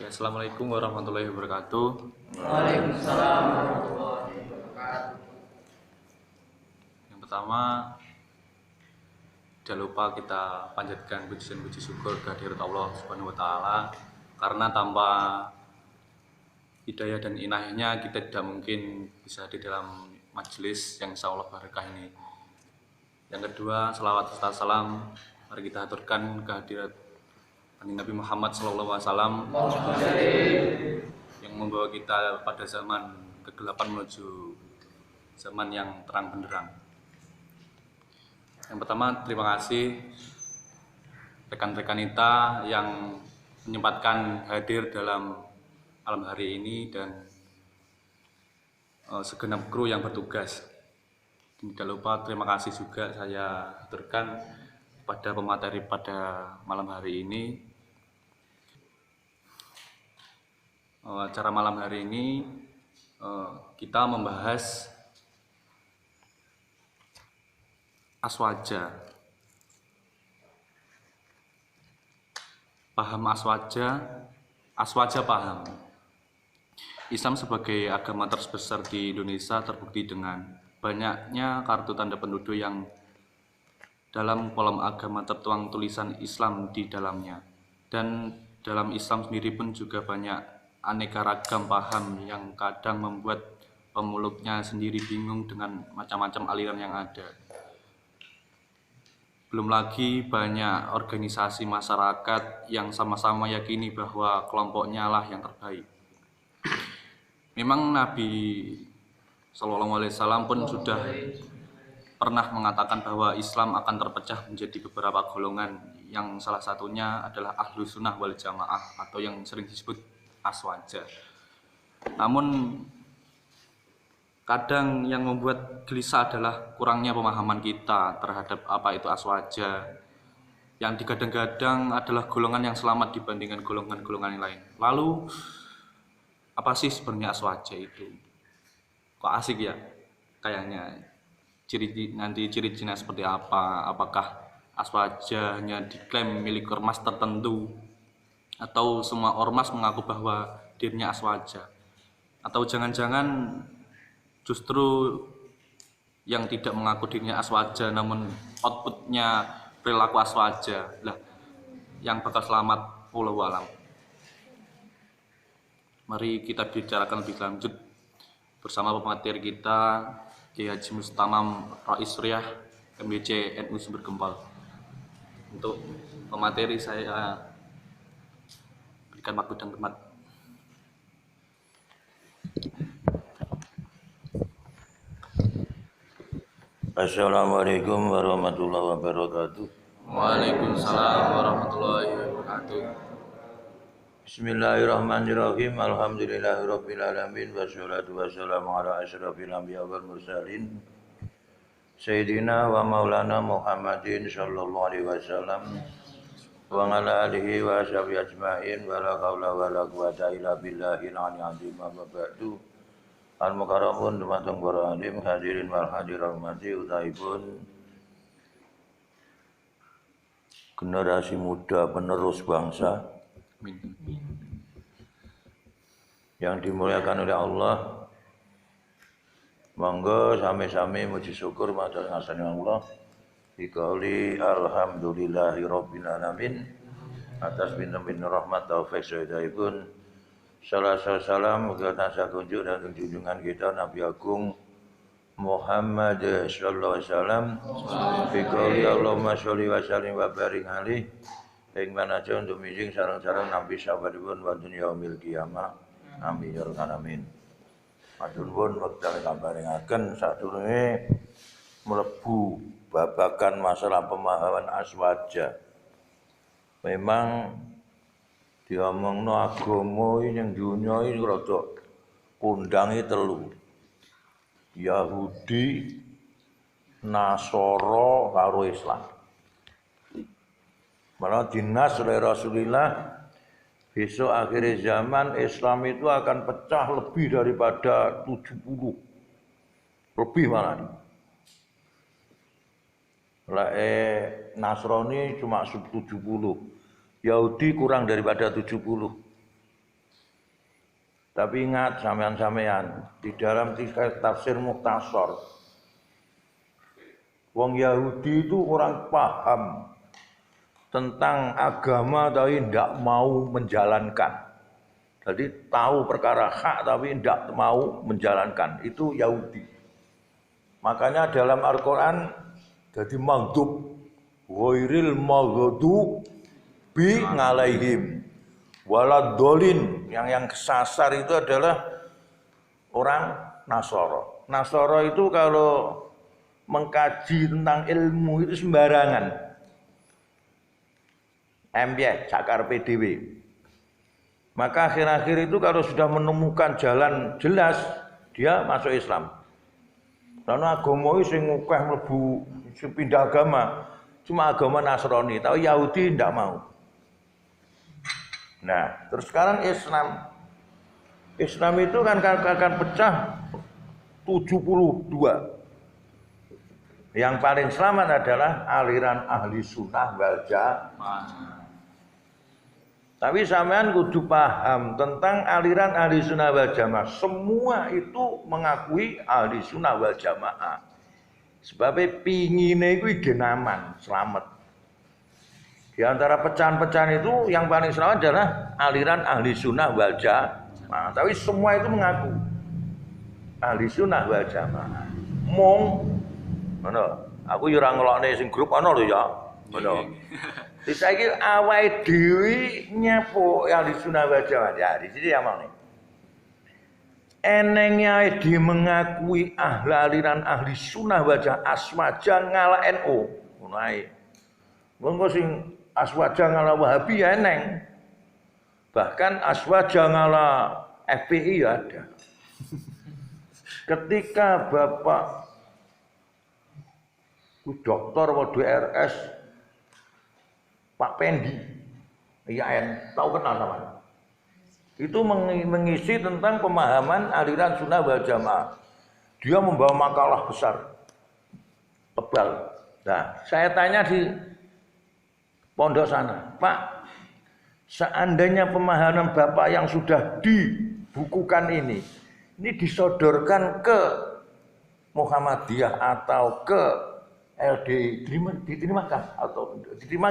Ya, Assalamualaikum warahmatullahi wabarakatuh. Waalaikumsalam warahmatullahi wabarakatuh. Yang pertama, tidak lupa kita panjatkan puji dan puji syukur kehadirat Allah Subhanahu wa taala, karena tanpa hidayah dan inayahnya kita tidak mungkin bisa di dalam majelis yang insya Allah barakah ini. Yang kedua, selawat serta salam mari kita aturkan kehadirat Nabi Muhammad SAW yang membawa kita pada zaman kegelapan menuju zaman yang terang benderang. Yang pertama, terima kasih rekan-rekan kita yang menyempatkan hadir dalam malam hari ini dan segenap kru yang bertugas. Tidak lupa terima kasih juga saya aturkan pada pemateri pada malam hari ini. Acara malam hari ini kita membahas aswaja. Paham aswaja? Aswaja paham. Islam sebagai agama terbesar di Indonesia terbukti dengan banyaknya kartu tanda penduduk yang dalam kolom agama tertuang tulisan Islam di dalamnya. Dan dalam Islam sendiri pun juga banyak aneka ragam paham yang kadang membuat pemeluknya sendiri bingung dengan macam-macam aliran yang ada. Belum lagi banyak organisasi masyarakat yang sama-sama yakini bahwa kelompoknya lah yang terbaik. Memang Nabi SAW pun sudah pernah mengatakan bahwa Islam akan terpecah menjadi beberapa golongan, yang salah satunya adalah Ahlus Sunnah wal Jamaah atau yang sering disebut aswaja. Namun kadang yang membuat gelisah adalah kurangnya pemahaman kita terhadap apa itu aswaja, yang digadang-gadang adalah golongan yang selamat dibandingkan golongan-golongan yang lain. Lalu apa sih sebenarnya aswaja itu? Kok asik ya kayaknya. Ciri-cirinya seperti apa? Apakah aswaja hanya diklaim milik ormas tertentu, atau semua ormas mengaku bahwa dirinya aswaja? Atau jangan-jangan justru yang tidak mengaku dirinya aswaja namun outputnya perilaku aswaja lah yang bakal selamat? Wallahu alam. Mari kita bicarakan lebih lanjut bersama pemateri kita, Kiai Haji Mustamam Rais Suriah MDC NU Sumber Gempol. Untuk pemateri saya berikan waktu dan tempat. Assalamualaikum warahmatullahi wabarakatuh. Waalaikumsalam warahmatullahi wabarakatuh. Bismillahirrahmanirrahim. Alhamdulillahirabbil alamin wassalatu wassalamu ala asyrafil anbiya wal mursalin Sayyidina wa maulana Muhammadin sallallahu alaihi wasallam wa ala alihi wa ashabihi ajmain wa la haula wa la quwata illa billahil aliyyil azim. Amma ba'du. Al-mukarramun dumateng para alim hadirin wal hadirat mati utaipun generasi muda penerus bangsa yang dimuliakan oleh Allah. Monggo sami-sami muji syukur matur ngasani Allah dikauli alhamdulillahirabbil alamin atas bintang-bintang rahmat taufik sayyidipun. Salam muga tansah kunjuk dan junjungan kita Nabi Agung Muhammad sallallahu alaihi wasallam. Dikauli Allahumma sholli wa sallim wa barik alaihi ing manaja untuk mijing sareng-sareng Nabi sahabatipun wonten yaumil qiyamah. Amin ya rabbal alamin. Matur nuwun wekdal kabaringaken sadurunge mlebu babagan masalah pemahaman aswaja. Memang diomongno agama iki ning donya iki rada kondange telu. Yahudi, Nasara karo Islam. Malah dinas oleh Rasulullah besok akhir zaman Islam itu akan pecah lebih daripada 70. Lebih malah. Nasrani cuma 70. Yahudi kurang daripada 70. Tapi ingat sampean-sampean, di dalam tafsir Mukhtasar, wong Yahudi itu orang paham tentang agama tapi tidak mau menjalankan. Jadi tahu perkara hak tapi tidak mau menjalankan. Itu Yahudi. Makanya dalam Al-Quran jadi maghdub, ghairil maghdubi ngalaihim waladhdallin. Yang kesasar itu adalah orang Nasara. Nasara itu kalau mengkaji tentang ilmu itu sembarangan. MBA, cakar PDW. Maka akhir-akhir itu kalau sudah menemukan jalan jelas, dia masuk Islam. Karena agama itu yang ngukah mlebu pindah agama, cuma agama Nasrani, tapi Yahudi tidak mau. Nah, terus sekarang Islam. Islam itu kan akan pecah 72. Yang paling selamat adalah aliran ahli sunnah wal jamaah. Tapi sampean kudu paham tentang aliran ahli sunnah wal jamaah. Semua itu mengakui ahli sunnah wal jamaah. Sebabnya pingine itu genaman, selamat. Di antara pecahan-pecahan itu yang paling selamat adalah aliran ahli sunnah wal jamaah. Tapi semua itu mengaku ahli sunnah wal jamaah. Mong, mana? Aku ora ngelokne sing grup ana lho ya. Mana? Disaiki awake dhewe nyapo ahli sunnah wal jamaah. Ya, di sini ya mau nih. Enengnya di mengakui aliran ahli sunnah wal jamaah aswaja ngala NU. Ngono ae. Monggo sing aswaja ngala Wahabi ya eneng. Bahkan aswaja ngala FPI ya ada. Ketika Bapak Doktor waduh RS Pak Pendi IAIN, tahu kenal sama? Itu mengisi tentang pemahaman aliran sunnah wal jamaah. Dia membawa makalah besar, tebal. Nah, saya tanya di pondok sana, Pak, seandainya pemahaman Bapak yang sudah dibukukan ini disodorkan ke Muhammadiyah atau ke LDI, diterima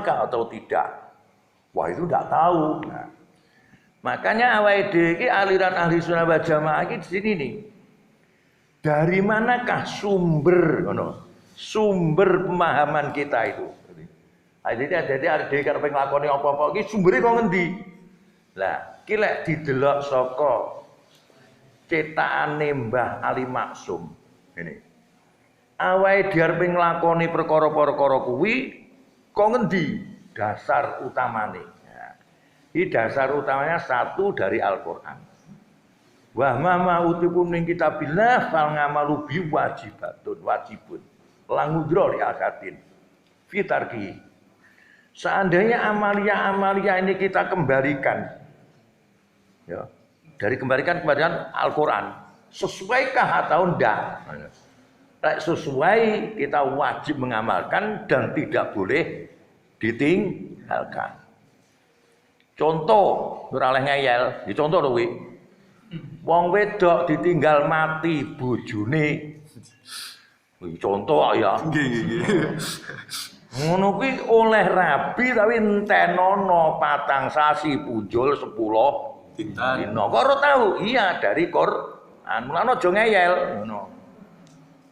atau tidak? Wah, itu tidak tahu. Nah, makanya awake dhewe aliran ahli sunnah wal jamaah iki di sini nih. Dari manakah sumber pemahaman kita itu? Jadi ada dhewe karep nglakoni apa-apa iki sumbere kok ngendi? Lah, iki lek didelok saka cetakane Mbah Ali Maksum. Ini. Awake dhewe nglakoni perkara-perkara kuwi kok ngendi dasar utamane? Ya. Ini dasar utamanya satu dari Al-Qur'an. Wa ma utikum min kitabillah fal ngamalu bi wajibun. Langudro li akatin. Fitarki. Seandainya amalia-amalia ini kita kembalikan, ya, dari kembalikan kepada Al-Quran, sesuaikah atau enggak? Sesuai, kita wajib mengamalkan dan tidak boleh ditinggalkan. Contoh, ora oleh ngeyel, di contoh lho kuwi. Wong wedok ditinggal mati bojone. Contoh ya. Ngono kuwi oleh rabi tapi entenono patang sasi punjul 10 dina. Kok ora tahu? Iya, dari Quran. Mulane aja ngeyel ngono.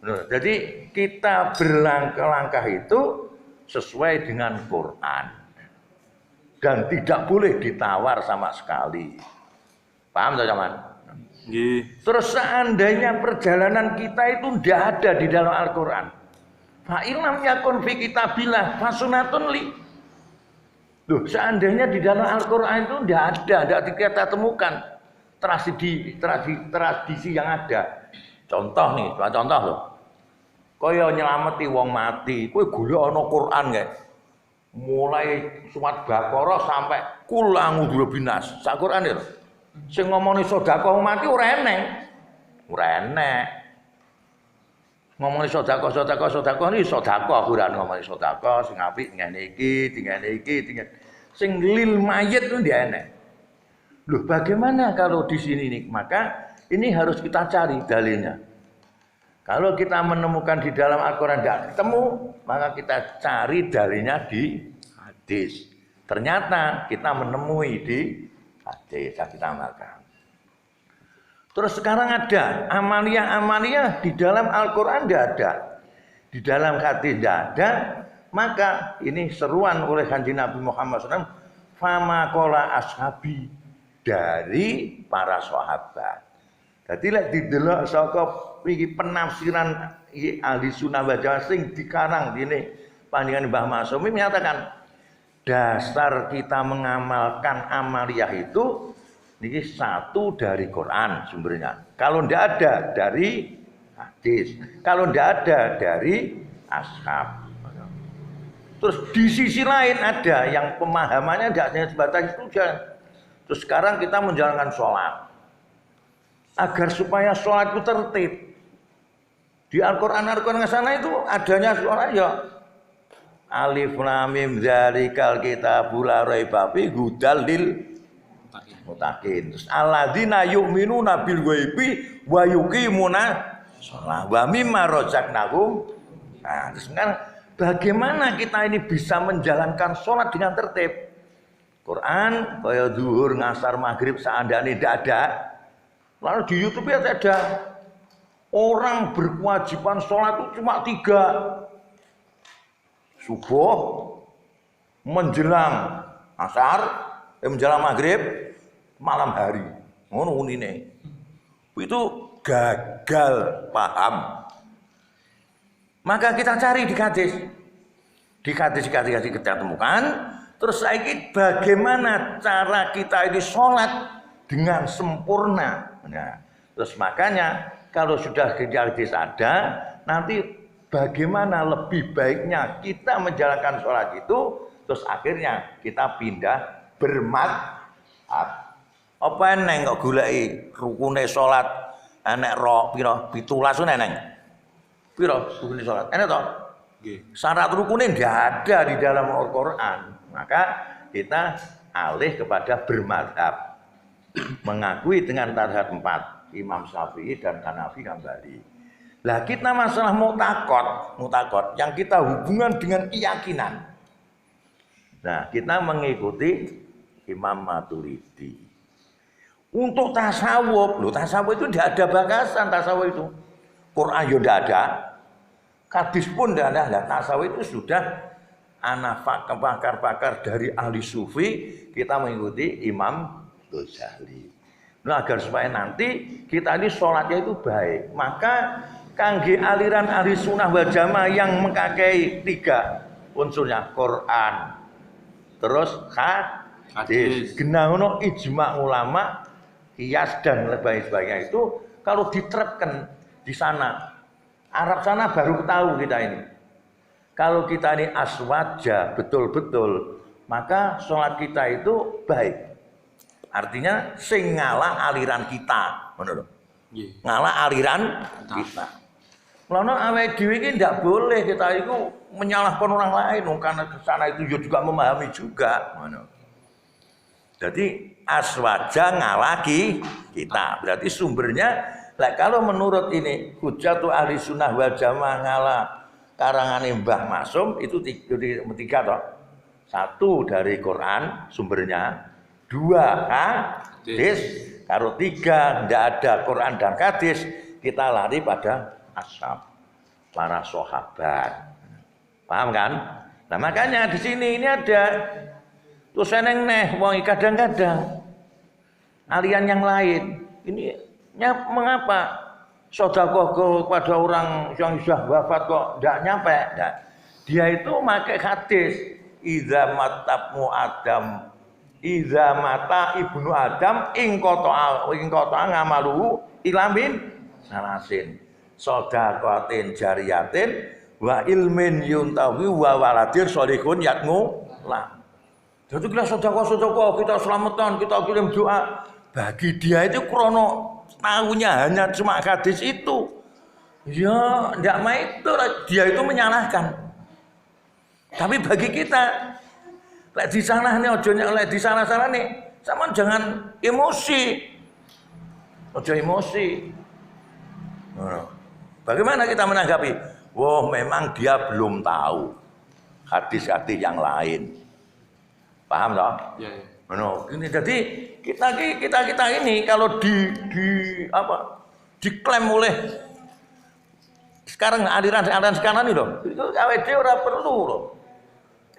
Jadi kita berlangkah-langkah itu sesuai dengan Quran dan tidak boleh ditawar sama sekali. Paham tak zaman? Terus seandainya perjalanan kita itu tidak ada di dalam Al-Quran, fa illam yakun fi kitabillah fasunatun li. Loh, seandainya di dalam Al-Quran itu tidak kita temukan tradisi yang ada. Contoh nih, contoh loh. Kaya nyelameti wong mati, kowe golek ana Quran nggih. Mulai surat Baqarah sampai Qul a'udzu binas. Sak Quran lho. Sing ngomongin sedekah wong mati ora eneng. Ora enek. Ngomongin sedekah iki sedekah Quran ngomongin sedekah sing apik ngene iki, dingene iki, sing lil mayit ku ndek enek. Loh, bagaimana kalau di sini nih? Maka ini harus kita cari dalilnya. Kalau kita menemukan di dalam Al-Quran tidak ketemu, maka kita cari dalilnya di hadis. Ternyata kita menemui di hadis, kita amalkan. Terus sekarang ada amalia-amalia di dalam Al-Quran tidak ada, di dalam hadis tidak ada. Maka ini seruan oleh Kanjeng Nabi Muhammad SAW, fama qala ashabi, dari para sahabat. Jadi lek didelok saka iki penafsiran ahli sunnah wal jamaah sing dikarang dene panjenengan Mbah Maksumi menyatakan dasar kita mengamalkan amaliyah itu niki satu dari Quran sumbernya. Kalau ndak ada dari hadis, kalau ndak ada dari ashab. Terus di sisi lain ada yang pemahamannya tidak hanya sebatas itu saja. Terus sekarang kita menjalankan sholat. Agar supaya sholat itu tertib. Di Al-Quran sana itu adanya sholat ya. Alif lam mim dzalikal kitabul la raiba fihi hudal lil muttaqin. Terus alladzina yu'minuna bil ghaibi wa yuqimuna shalah wa mimma razaqnahum. Nah, terus sekarang bagaimana kita ini bisa menjalankan sholat dengan tertib? Quran, kaya zuhur, ngasar, maghrib, seandainya tidak ada. Lalu di YouTube ya ada. Orang berkewajiban sholat itu cuma 3. Subuh, menjelang asar, menjelang maghrib, malam hari. Ngono unine. Itu gagal paham. Maka kita cari di hadis. Di hadis kita temukan. Terus saiki bagaimana cara kita ini sholat dengan sempurna. Nah, terus makanya kalau sudah hadis ada, nanti bagaimana lebih baiknya kita menjalankan sholat itu, terus akhirnya kita pindah bermadhab. Apa eneng kok goleki rukune sholat enek pira 17 eneng. Pira rukune sholat? Enek to? Nggih. Syarat rukune ndak ada di dalam Al-Qur'an. Maka kita alih kepada bermadhab, mengakui dengan madhab 4 Imam Syafi'i dan Hanafi kembali. Lah kita masalah mutakot yang kita hubungan dengan keyakinan. Nah kita mengikuti Imam Maturidi. Untuk tasawuf, tasawuf itu tidak ada batasan tasawuf itu. Quran ya tidak ada, hadis pun tidak ada. Nah, tasawuf itu sudah anak pakar-pakar dari ahli sufi, kita mengikuti Imam Ghazali. Nah, agar supaya nanti kita ini sholatnya itu baik. Maka kangge aliran ahli sunnah wal jamaah yang mengkakai 3 unsurnya Quran, terus hadis, genah ijma ulama, qiyas dan sebagainya itu kalau diterapkan di sana, Arab sana baru tahu kita ini. Kalau kita ini aswaja betul-betul, maka sholat kita itu baik. Artinya sing ngalah aliran kita, menurut. Ngalah aliran kita. Lalu awake dhewe iki ndak boleh kita itu menyalahkan orang lain, karena ke sana itu juga memahami juga, menurut. Jadi aswaja ngalah kita. Berarti sumbernya, kalau menurut ini hujjatu ahli sunnah wal jamaah ngalah karangan Mbah Maksum itu 3 toh. 1 dari Quran sumbernya, 2 hadis, kalau 3 tidak ada Quran dan hadis, kita lari pada ashab, para sahabat. Paham kan? Nah makanya di sini ini ada terus eneng wong kadang-kadang aliran yang lain ini mengapa sedekah kepada orang yang sudah wafat kok tidak nyampe. Nah, dia itu pakai hadis idza mata ibnu Adam ing qata ngamalu ilamin salasin sedaqatin jariyatin wa ilmin yuntawi wa waladir sholihun yatmu lah. Jadi kita sedekah, kita selamatan, kita kirim doa. Bagi dia itu krono tahunya hanya cuma hadis itu. Ya, enggak mau itu, dia itu menyalahkan. Tapi bagi kita, lek di sana nih ojo lek di sana-sana nih Sama jangan emosi. Ojo emosi. Bagaimana kita menanggapi? Wah, memang dia belum tahu hadis-hadis yang lain. Paham toh? Iya, iya. Ini jadi kita ini kalau diklaim oleh sekarang aliran sekarang ini loh, itu AWD ora perlu loh.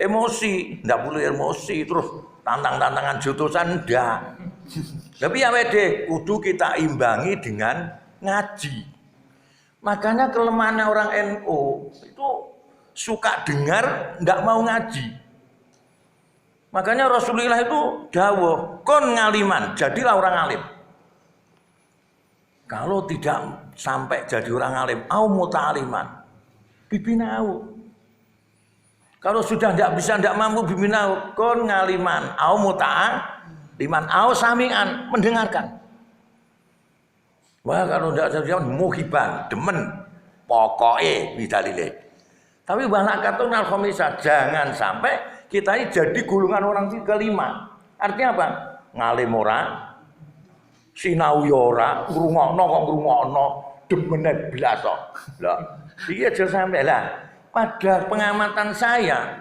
Emosi, ndak perlu emosi terus tantangan jotosan ndak. Tapi AWD kudu kita imbangi dengan ngaji. Makanya kelemahan orang NU itu suka dengar ndak mau ngaji. Makanya Rasulullah itu dawuh, kon ngaliman, jadilah orang alim. Kalau tidak sampai jadi orang alim, au muta'aliman, bibinau. Kalau sudah tidak mampu bibinau, kon ngaliman, au muta'aliman, au sami'an, mendengarkan. Wah, kalau tidak jadi muhiban, demen, pokoknya bidalile. Tapi bahkan kata al-khamisah, jangan sampai kita ini jadi golongan orang kelima. Artinya apa? Ngalim ora, sinau yo ora, ngrungokno kok ngrungokno, demene blas kok. Lah, iki aja sampai lah. Pada pengamatan saya,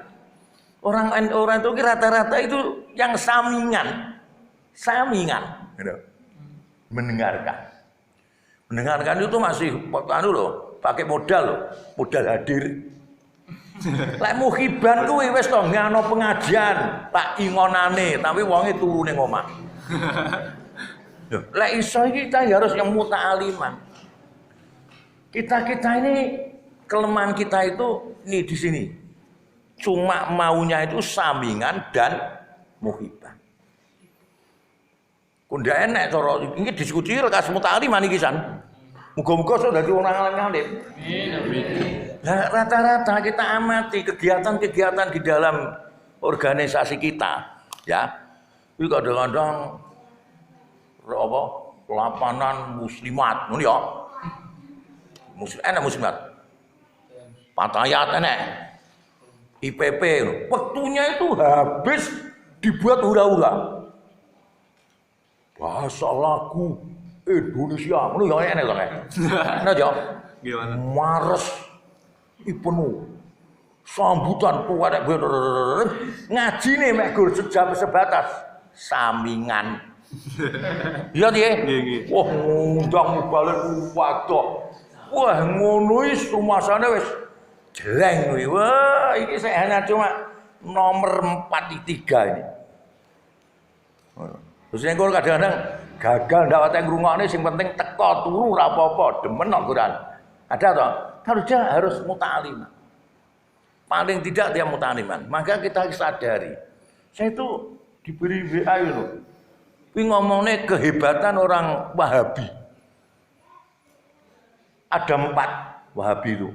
orang itu rata-rata itu yang samingan, gitu. Mendengarkan itu masih pakai modal hadir. Lek muhiban kuwi wis to ngano pengajian, tak ingonane, tapi wonge turu ning omah. Lek iso iki kita harus yang muta'aliman. Kita ini kelemahan kita itu nih di sini. Cuma maunya itu samingan dan muhiban. Kunda enek cara iki diskusi lekas muta'aliman iki san. Muga-muga iso dadi wong alim. Nah, rata-rata kita amati kegiatan-kegiatan di dalam organisasi kita, ya. Itu kadang-kadang lapanan muslimat, ngono ya. Muslimat. Patayat enek. IPP, waktunya itu habis dibuat hura-hura. Bahasa lagu Indonesia, ngono ya enek kok. Nah, ya. Gimana? Mares penuh sambutan kuat ngaji nih mek gur sejam sebatas samingan. Iya dia. Wah ngundang balik waduh. Wah ngono wis rumasane wis jeleng kuwi. Wah iki saya hanya cuma nomor 4 di 3 ini. Terus nek kadang-kadang gagal ndak wate ngrungokne sing penting teko turu ora apa-apa demen kok Quran. Ada toh? Harus muta'aliman. Paling tidak dia muta'aliman. Maka kita sadari. Saya itu diberi WA itu. Ini ngomongnya kehebatan orang Wahabi. Ada 4 Wahabi itu.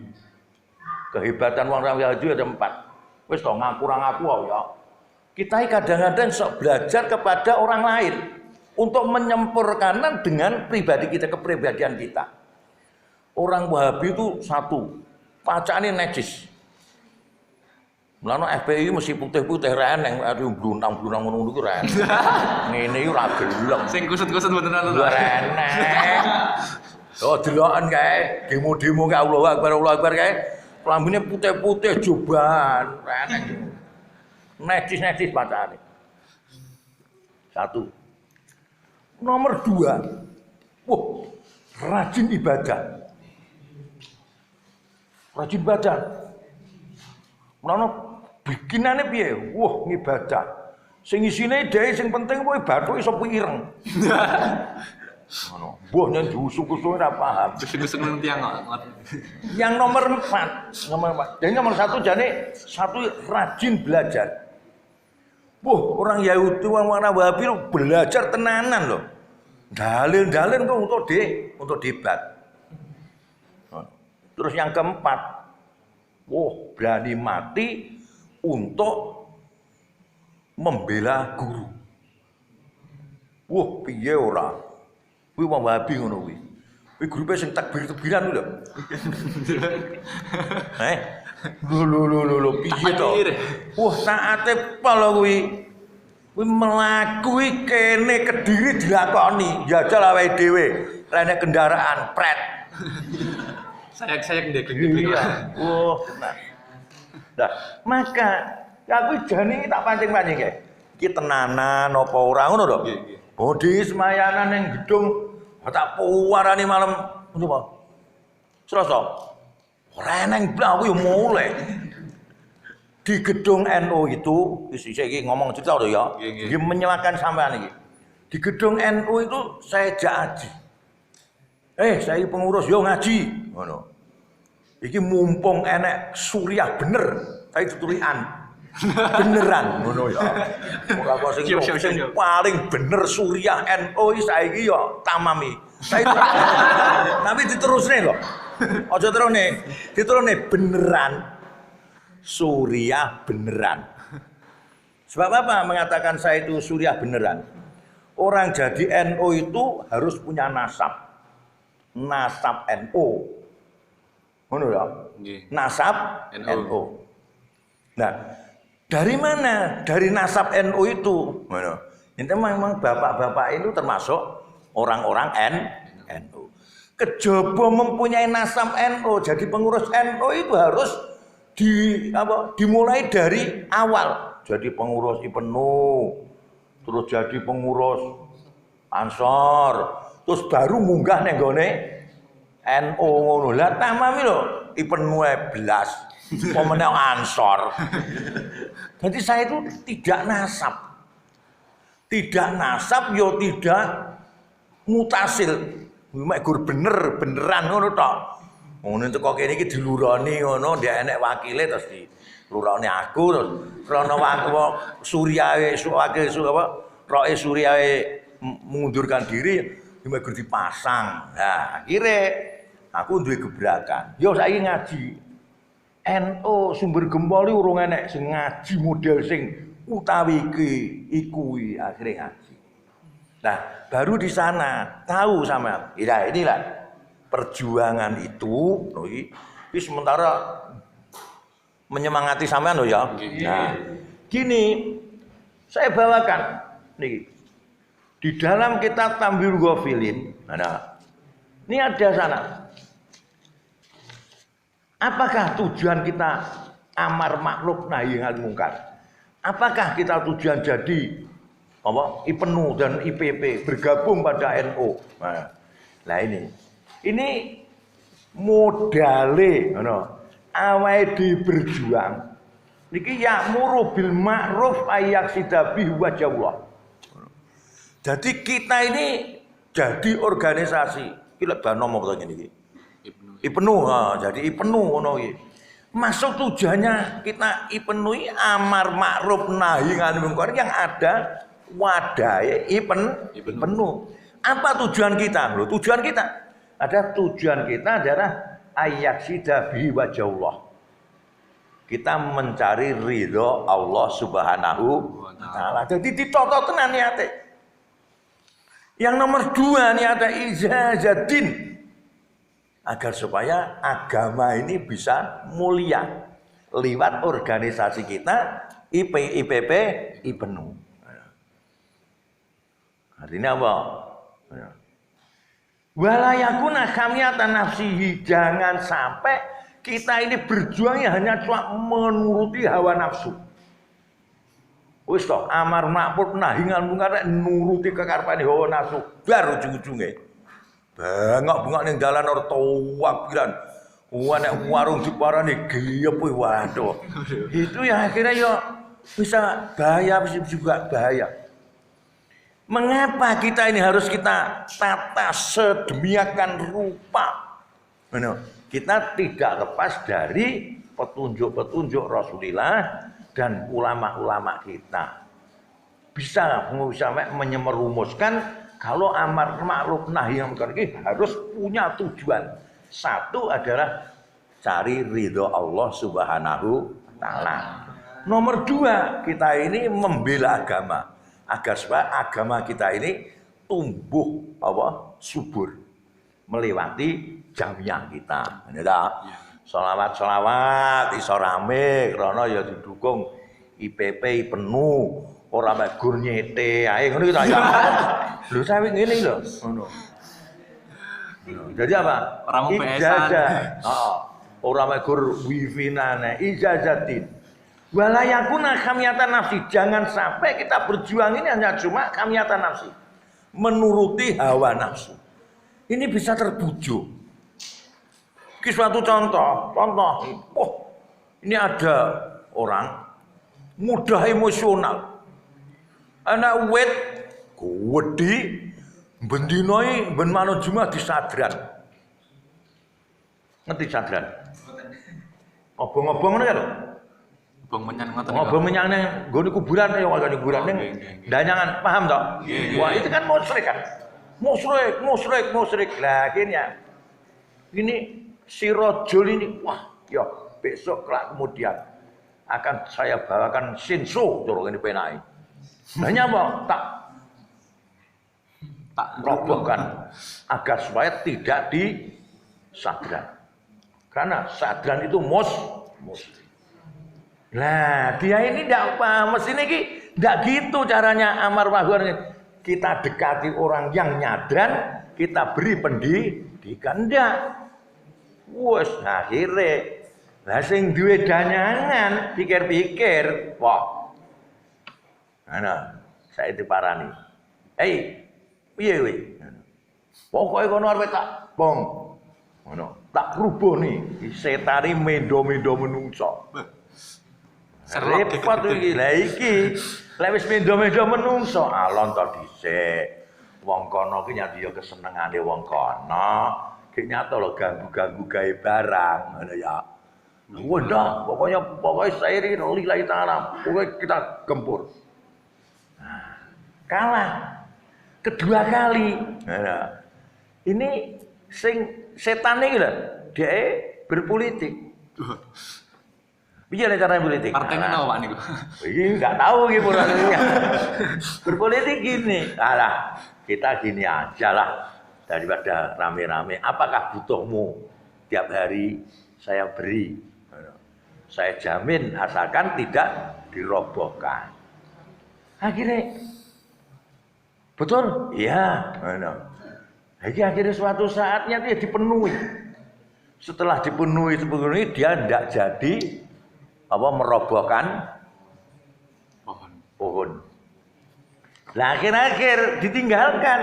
Kehebatan orang Wahabi ada 4. Wis toh ngaku-ngaku ya. Kita kadang-kadang sok belajar kepada orang lain untuk menyempurnakan dengan pribadi kita, kepribadian kita. Orang Wahabi itu satu, pacane najis. Mulane FPI mesti putih-putih reneng, aduh bluntang-bluntang ngono iku ren. Ngene iki ora gelem. Sing kusut-kusut mboten anu. Reneng. Oh, deloken kae, demo-demo kae Allahu Akbar kae. Lambene putih-putih joban, reneng. Najis pacane. Satu. Nomor 2. Wah, rajin ibadah. Rajin baca. Menawa bikinane piye? Wah, ngibadah. Sing isine dhewe sing penting kowe bathuke iso ireng. Ngono. Mbah yen diusuk-usuk ora paham. Usuk-usuk nang tiyang kok. Yang nomor 4. Jadi nomor 1 jane satu rajin belajar. Wah, orang Yahudi, orang Wahabi belajar tenanan loh. Dalil-dalil kok untuk debat. Terus yang keempat, berani mati untuk membela guru. Piye ora? Kuwi wong Wahabi ngono kuwi. Kuwi grupe sing takbir-takbiran lho. Lho piye to? Saate pol kuwi. Kuwi mlaku iki kene Kediri dilakoni, jajal awake dhewe. Rene kendaraan pret. Saya ndek-ndek. Iya. Oh, nah, maka aku jane tak pancing-pancing kae. Iki tenanan apa ora ngono to? Nggih. Bodi semayanan ning gedung tak puarani malam ngono apa? Selasa. Ora neng blas aku yo mulai. Di gedung NU itu, iki ngomong cerita lho ya. Nggih menyewakan sampean iki. Di gedung NU itu saya ngaji. Saya pengurus yo ngaji ngono. Iki mumpung enek suriah bener, saya tutulian. Beneran ngono ya. Ora kok sing paling bener suriah NU iki saiki yo tamami. Tapi diterusne lho. Aja terusne, diterusne beneran. Suriah beneran. Sebab apa mengatakan saya itu suriah beneran? Orang jadi NU itu harus punya nasab. Nasab NU. Ngono ya? Nasab NU. Nah, dari mana? Dari nasab NU itu. Ngono. Ini memang bapak-bapak itu termasuk orang-orang NU. Kejaba mempunyai nasab NU, jadi pengurus NU itu harus dimulai dari awal. Jadi pengurus IPNU, terus jadi pengurus Ansor, terus baru munggah ning gone NU ngono. Lah tamami lho IPNU blas, pomene Ansor. Jadi saya itu tidak nasab. Tidak nasab yo tidak mutasil. Mek gur beneran ngono tok. Ngono teko kene iki dilurani ngono, ndek enek wakile terus dilurani aku terus krana aku Suriae wakil apa roke Suriae mengundurkan diri mek gur dipasang. Nah, akhire aku duwe gebrakan. Yo saiki ngaji. NU sumber gempol iki urung enek sing ngaji model sing utawi iku akhire ngaji. Nah, baru di sana tahu sama. Ya inilah perjuangan itu. Ini sementara menyemangati sampean loh ya. Nah, gini saya bawakan nih di dalam kitab Tambir Ghafilin. Nah, ini ada sana. Apakah tujuan kita amar ma'ruf nahi anil munkar? Apakah kita tujuan jadi IPNU dan IPP bergabung pada NU? Nah ini modale awake dhewe berjuang niki ya'muru bil ma'ruf ayyaksidabi wajhullah. Jadi kita ini jadi organisasi iki lek banom apa to niki? IPNU. Jadi IPNU ngono iki. Masuk tujuannya kita IPNU amar ma'ruf nahi anil munkar yang ada wadah IPNU. Apa tujuan kita? Loh, tujuan kita adalah ayyaksida bihi wajhullah. Kita mencari ridho Allah Subhanahu wa taala. Jadi ditoto tenan niate. Yang nomor 2 nih ada izazatin. Agar supaya agama ini bisa mulia lewat organisasi kita IPP IPNU. Artinya apa? Walayakuna khamiyatan nafsihi, jangan sampai kita ini berjuangnya hanya cuma menuruti hawa nafsu. Wis toh amar ma'ruf nahi anil munkar nuruti kekarepane hawa nafsu, bar ujung-ujunge. Bengok-bengok ning dalan ora tawakilan. Nek warung diparani geyep waduh. Itu ya akhirnya ya bisa bahaya, bisa juga bahaya. Mengapa kita ini harus kita tata sedemikian rupa? Kita tidak lepas dari petunjuk-petunjuk Rasulullah dan ulama-ulama kita. Bisa menyemerumuskan kalau amar ma'ruf nahi anil munkar ini harus punya tujuan. Satu adalah cari ridho Allah Subhanahu wa taala. Nomor 2, kita ini membela agama. Agar supaya agama kita ini tumbuh subur melewati jamiah kita. Sholawat iso rame karena ya didukung IPP IPNU ora mek gur nyete ae ngono iki ta ya. Lho sawi ngene iki lho ngono. Jadi apa? Orang mau ijazah. Heeh. Ora mek gur wifinane ijazatin. Walayakuna khamiyatan nafsi. Jangan sampai kita berjuang ini hanya cuma khamiyatan nafsi. Menuruti hawa nafsu. Ini bisa terbujuk. Ini suatu contoh. Oh, ini ada orang mudah emosional. Anak wet, gede, bendinoi, ben manut Jumat di sadran. Ngerti sadran? Obong-obong kan? Bang menyan ngoten. Obong menyang nggone kuburan ya wong kuburan ning danyangan, paham toh? Wah, itu kan musyrik kan. Musyrik. Lah gini ya. Ini si rojul ini, wah, ya besok kelak kemudian akan saya bawakan sinso dorong ini penai. Hanya apa? Tak robohkan agar supaya tidak di sadran. Karena sadran itu muslim. Nah, dia ini tidak paham. Mestinya tidak gitu caranya amar ma'ruf nahi. Kita dekati orang yang nyadran, kita beri pendidikan. Tidak. Wes akhirnya lah sing duwe danyangan pikir-pikir, wah. Ana, saya diparani. Piye kowe? Pokoke kono arep tak bong. Ngono, tak rubuhni setane mendo-mendo menungso. Repot iki. Lah iki lek wis mendo-mendo menungso, alon to dhisik. Wong kono ki nyati ya kesenengane wong kono. Ki nyata lho ganggu-ganggu gawe barang, ngono ya. Udah, pokoknya saya ini lillahi ta'ala, pokoknya kita gempur. Nah, kalah kedua kali. Nah, ini setan ini lah, dia berpolitik. Piye cara politik? Partainya apa Pak niku? Ini enggak tahu gitu orangnya. Berpolitik gini. Alah, kita gini aja lah daripada rame-rame. Apakah butuhmu tiap hari saya beri? Saya jamin asalkan tidak dirobohkan. Akhirnya betul? Iya. Akhirnya suatu saatnya dia dipenuhi. Setelah dipenuhi dia tidak jadi merobohkan pohon. Nah, akhir ditinggalkan.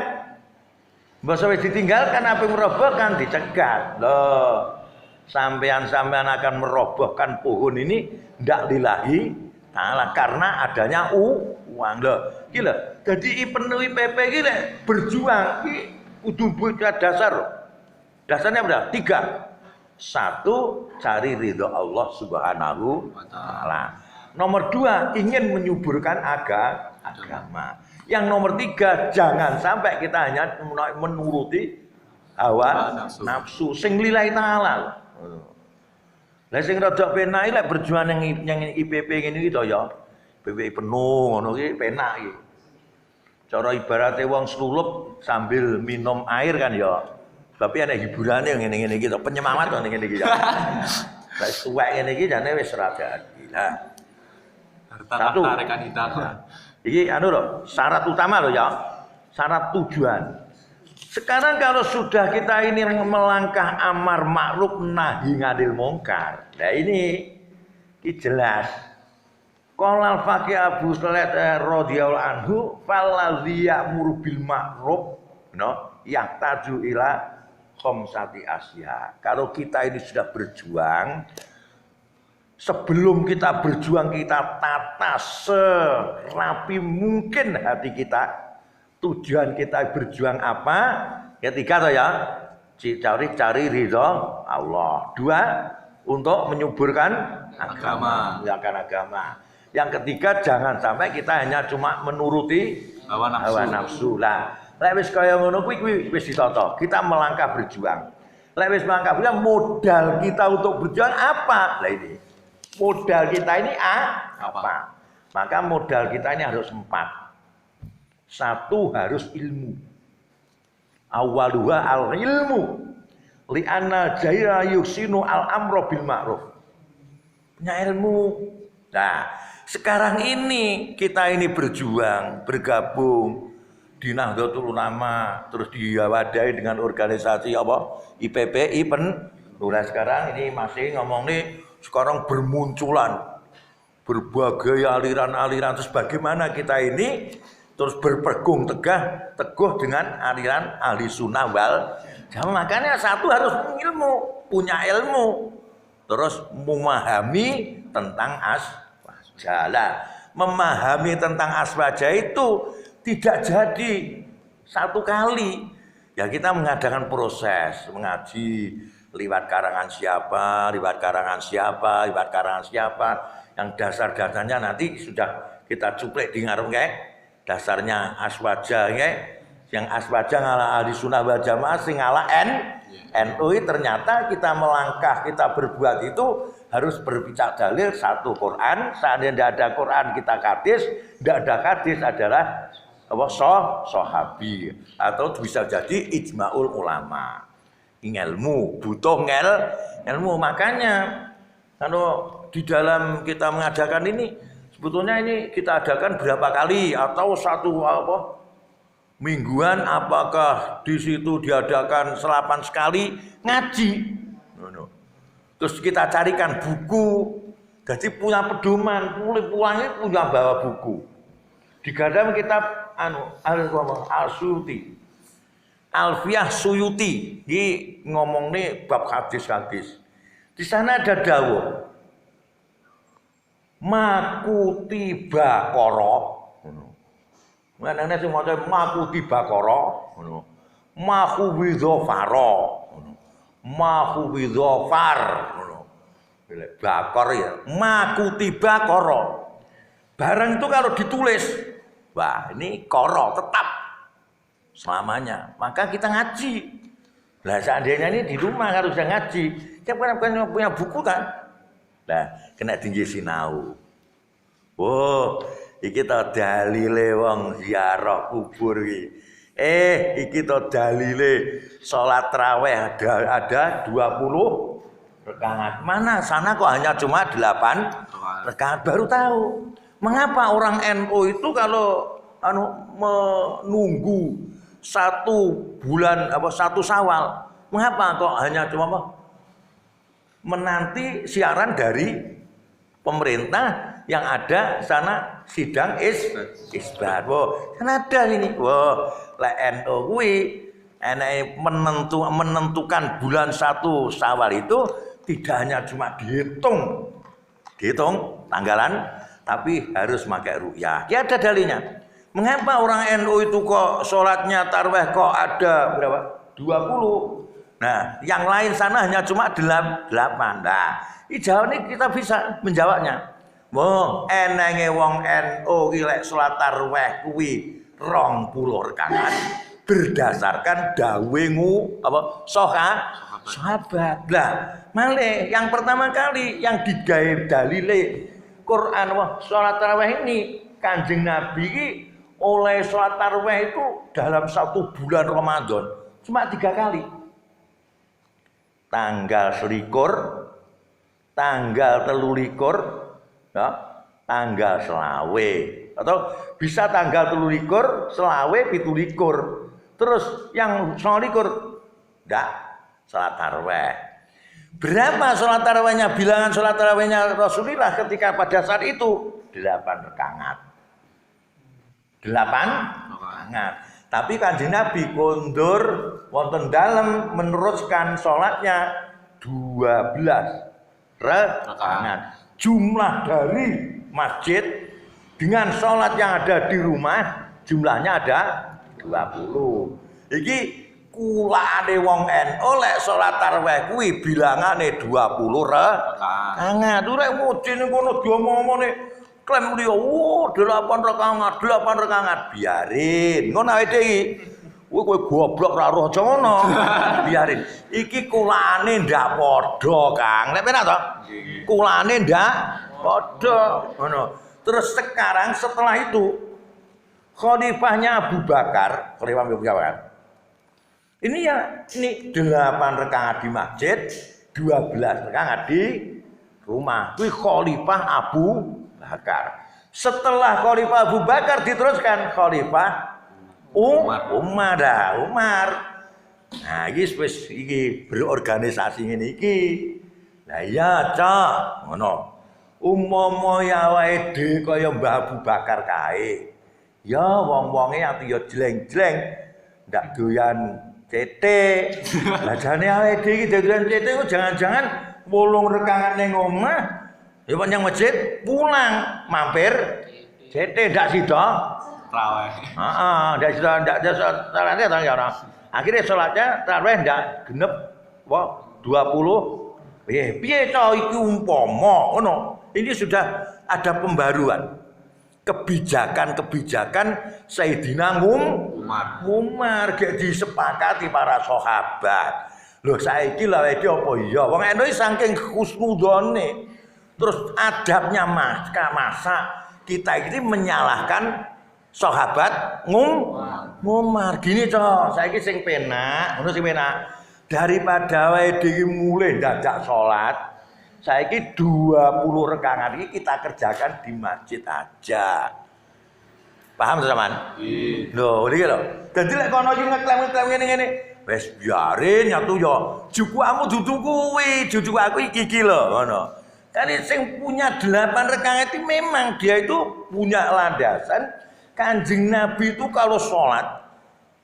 Bahasa ditinggalkan apa yang merobohkan dicegat. Loh, sampean akan merobohkan pohon ini tidak lillahi ta'ala karena adanya uang. Loh, gila. Jadi penuhi PP gila berjuang iki kudu dasar. Dasarnya berapa? 3. 1, cari ridho Allah Subhanahu wa ta'ala. Nomor 2, ingin menyuburkan agama. Yang nomor 3, jangan sampai kita hanya menuruti hawa nafsu sing lillahi ta'ala. Lah sing rada penak lek berjuang yang IPP ngene iki to ya. PPI penuh ngono iki penak iki. Cara ibarate wong slulup sambil minum air kan ya. Tapi ana hiburane ngene-ngene iki to, penyemangat to ngene iki ya. Lah suwek ngene iki jane wis ora dadi. Nah. Satu rekan kita. Iki lho, syarat utama lho ya. Syarat tujuan. Sekarang kalau sudah kita ini melangkah amar ma'ruf nahi 'anil munkar. Nah ini jelas. Qala al-faqih Abu Sulaid radhiyallahu anhu fallazi ya'muru bil ma'ruf yahtaju ila khamsati asya. Kalau kita ini sudah berjuang, sebelum kita berjuang kita tata serapi mungkin hati kita. Tujuan kita berjuang apa? Ketiga toh ya, cari ridho Allah. 2, untuk menyuburkan agama. Yang ketiga, jangan sampai kita hanya cuma menuruti hawa nafsu. Lah, lek wis kaya ngono kuwi wis ditata. Kita melangkah berjuang. Lek wis melangkah berjuang, modal kita untuk berjuang apa? Lah ini. Modal kita ini apa? Maka modal kita ini harus 4. 1 harus ilmu. Awaluha al-ilmu. Li'anna jaira yuksinu al-amro bil ma'ruf. Punya ilmu. Nah, sekarang ini kita ini berjuang, bergabung di Nahdlatul Ulama, terus diwadai dengan organisasi apa? IPP, Nah sekarang ini masih ngomong nih, sekarang bermunculan berbagai aliran-aliran, terus bagaimana kita ini terus berpegang teguh dengan aliran ahli sunnah wal jamaah. Makanya satu harus punya ilmu, terus memahami tentang aswaja. Memahami tentang aswaja itu tidak jadi satu kali. Ya kita mengadakan proses, mengaji lewat karangan siapa, yang dasar-dasarnya nanti sudah kita cuplek di ngarep kayak dasarnya aswaja kayak yang aswaja ngalah ahli sunnah wal jamaah sing ngalah NU. Ternyata kita melangkah, kita berbuat itu harus berbicara dalil satu Quran. Seandainya tidak ada Quran kita hadis, tidak ada hadis adalah apa sahabi atau bisa jadi ijmaul ulama. Ilmu butuh ilmu. Makanya kalau di dalam kita mengadakan ini, sebetulnya ini kita adakan berapa kali atau satu mingguan, apakah di situ diadakan 8 sekali ngaji. Terus kita carikan buku, jadi punya pedoman, pulangnya punya bawa buku. Di dalam kitab Al-Suyuti, Alfiyah Suyuti, ini ngomong nih bab hadis-hadis. Di sana ada dawuh makuti bakara, menane sing maca makuti bakara, mahu widzafara, mahu widzafar, bakar ya, makuti bakara. Barang itu kalau ditulis, wah ini koro tetap selamanya. Maka kita ngaji. Lah seandainya ini di rumah harus ngaji, siapa yang punya buku kan? Nah, kena tinggi sinau. Oh, iki to dalile wong ziarah kubur iki. Iki to dalile salat tarawih ada 20 rakaat. Mana sana kok hanya cuma 8 rakaat. Baru tahu. Mengapa orang NU itu kalau menunggu 1 bulan apa 1 Syawal, mengapa kok hanya cuma menanti siaran dari pemerintah yang ada sana sidang isbat. Wah, kan ada ini. Wah, lek NU kuwi enek menentukan bulan 1 Syawal itu tidak hanya cuma dihitung tanggalan, tapi harus pakai ru'yah. Ya ada dalilnya. Mengapa orang NU itu kok sholatnya tarawih kok ada berapa? 20. Nah, yang lain sana hanya cuma 8. Nah, jawab ini kita bisa menjawabnya. Wah, enenge wong NU ki lek salat tarawih kuwi 20 rakaat berdasarkan dawuh sahabat. Lah, malih yang pertama kali yang digawe dalile Quran wah salat tarawih ini Kanjeng Nabi ki oleh salat tarawih itu dalam 1 bulan Ramadan cuma 3 kali. Tanggal 21, tanggal 23, ya, tanggal selawe, atau bisa tanggal 23, selawe, 27. Terus yang 29 enggak salat tarawih. Berapa salat tarawihnya? Bilangan salat tarawihnya Rasulullah ketika pada saat itu 8 rakaat. 8 rakaat. Tapi Kanjeng Nabi kondur wonten dalem meneruskan sholatnya 12 rakaat. Jumlah dari masjid dengan sholat yang ada di rumah jumlahnya ada 20. Iki kulane wong NU lek sholat tarawih kuwi bilangane 20 rakaat. Ora mujine kono diomong-omone klaim liya, 8 rakaat, biarin. Ngono ae iki. Kowe goblok ra roh aja ngono. Biarin. Iki kulane ndak padha, Kang. Nek penak to? Kulane ndak padha. Ngono. Terus sekarang setelah itu khalifahnya Abu Bakar, khalifah Abu Bakar. Ini ya ini 8 rakaat di masjid, 12 rakaat di rumah. Kuwi khalifah Abu Bakar. Setelah Khalifah Abu Bakar diteruskan Khalifah Umar. Nah, iki berorganisasi ngene iki. Lah iya, Cok, ngono. Umpama ya awake dhewe kaya Mbah Abu Bakar kae. Ya wong-wonge ati ya jleng-jleng, ndak doyan CT. Lah jane awake dhewe iki doyan CT kok jangan-jangan wolung rekangan ning omah, ya nyang masjid pulang mampir CT ndak sida. Traweh. Heeh, ndak sida ndak salate ta ya ora. Akhirnya salatnya tarawih ndak genep 20. Piye to iki umpama ngono. Ini sudah ada pembaruan. Kebijakan-kebijakan Sayyidina Umar gek disepakati para sahabat. Lho saiki lha iki apa iya? Wong NU saking husnudzone. Terus adabnya masa kita ini menyalahkan sahabat Umar. Gini toh, saiki sing penak, ngono sing penak. Daripada wae dhewe mulih dadak salat, saiki 20 rakaat iki kita kerjakan di masjid aja. Paham sampean? Nggih. Lho, iki lho. Dadi lek kono iki ngeklem-ngeklem ngene-ngene, wis biarin nyatu yo. Jukukamu dudu kuwi, jujuk aku iki lho, ngono. Kali sing punya 8 rakaat itu memang dia itu punya landasan Kanjeng Nabi itu kalau sholat,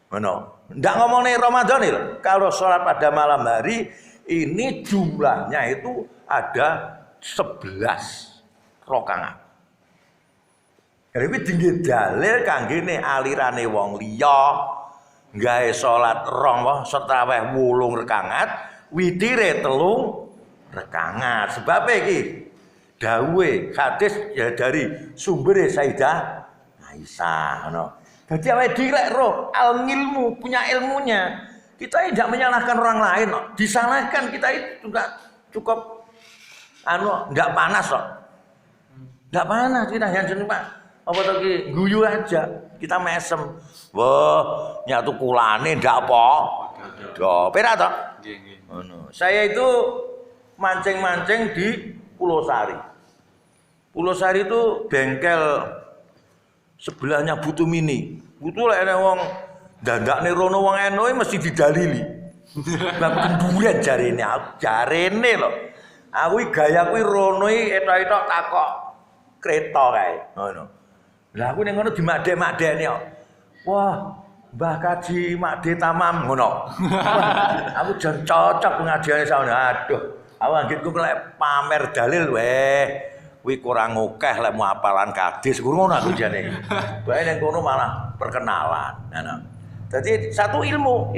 ngono. Ndak ngomongin Ramadan nih, kalau sholat pada malam hari ini jumlahnya itu ada 11 rakaat. Jadi tinggi dalil kanggene alirane wong liya gawe salat setraweh 8 rakaat, witire 3 rakaat. Sebab iki dawuhe hadis ya dari sumber Sayyidah Aisyah ngono. Jadi awake dhewe lek roh al-ilmu punya ilmunya. Kita tidak menyalahkan orang lain, disalahkan kita itu juga cukup enggak panas kok. Enggak panas kita hanya Pak. Apa to ki guyu aja. Kita mesem. Wah, nyatu kulane ndak apa. Do, pira to? Nggih, nggih. Ngono. Saya itu mancing-mancing di Pulau Sari. Pulau Sari itu bengkel sebelahnya Butu Mini. Butu lek ana wong dandakne rono wong eno mesti didalili. Lah kenduren jarene lho. Aku gaya kuwi rono iki etok-etok takok kereta kae. Ngono. Lah aku ning ngono dimakdek-makdekne kok. Wah, Mbah Kaji Makde Tamam ngono. Aku jan cocok pengajiane saune. Aduh, aku anggitku lek pamer dalil weh. Kuwi kurang akeh lek mau apalan kadis ngono aku jane. Bae ning kono malah perkenalan. Nah. Jadi satu ilmu.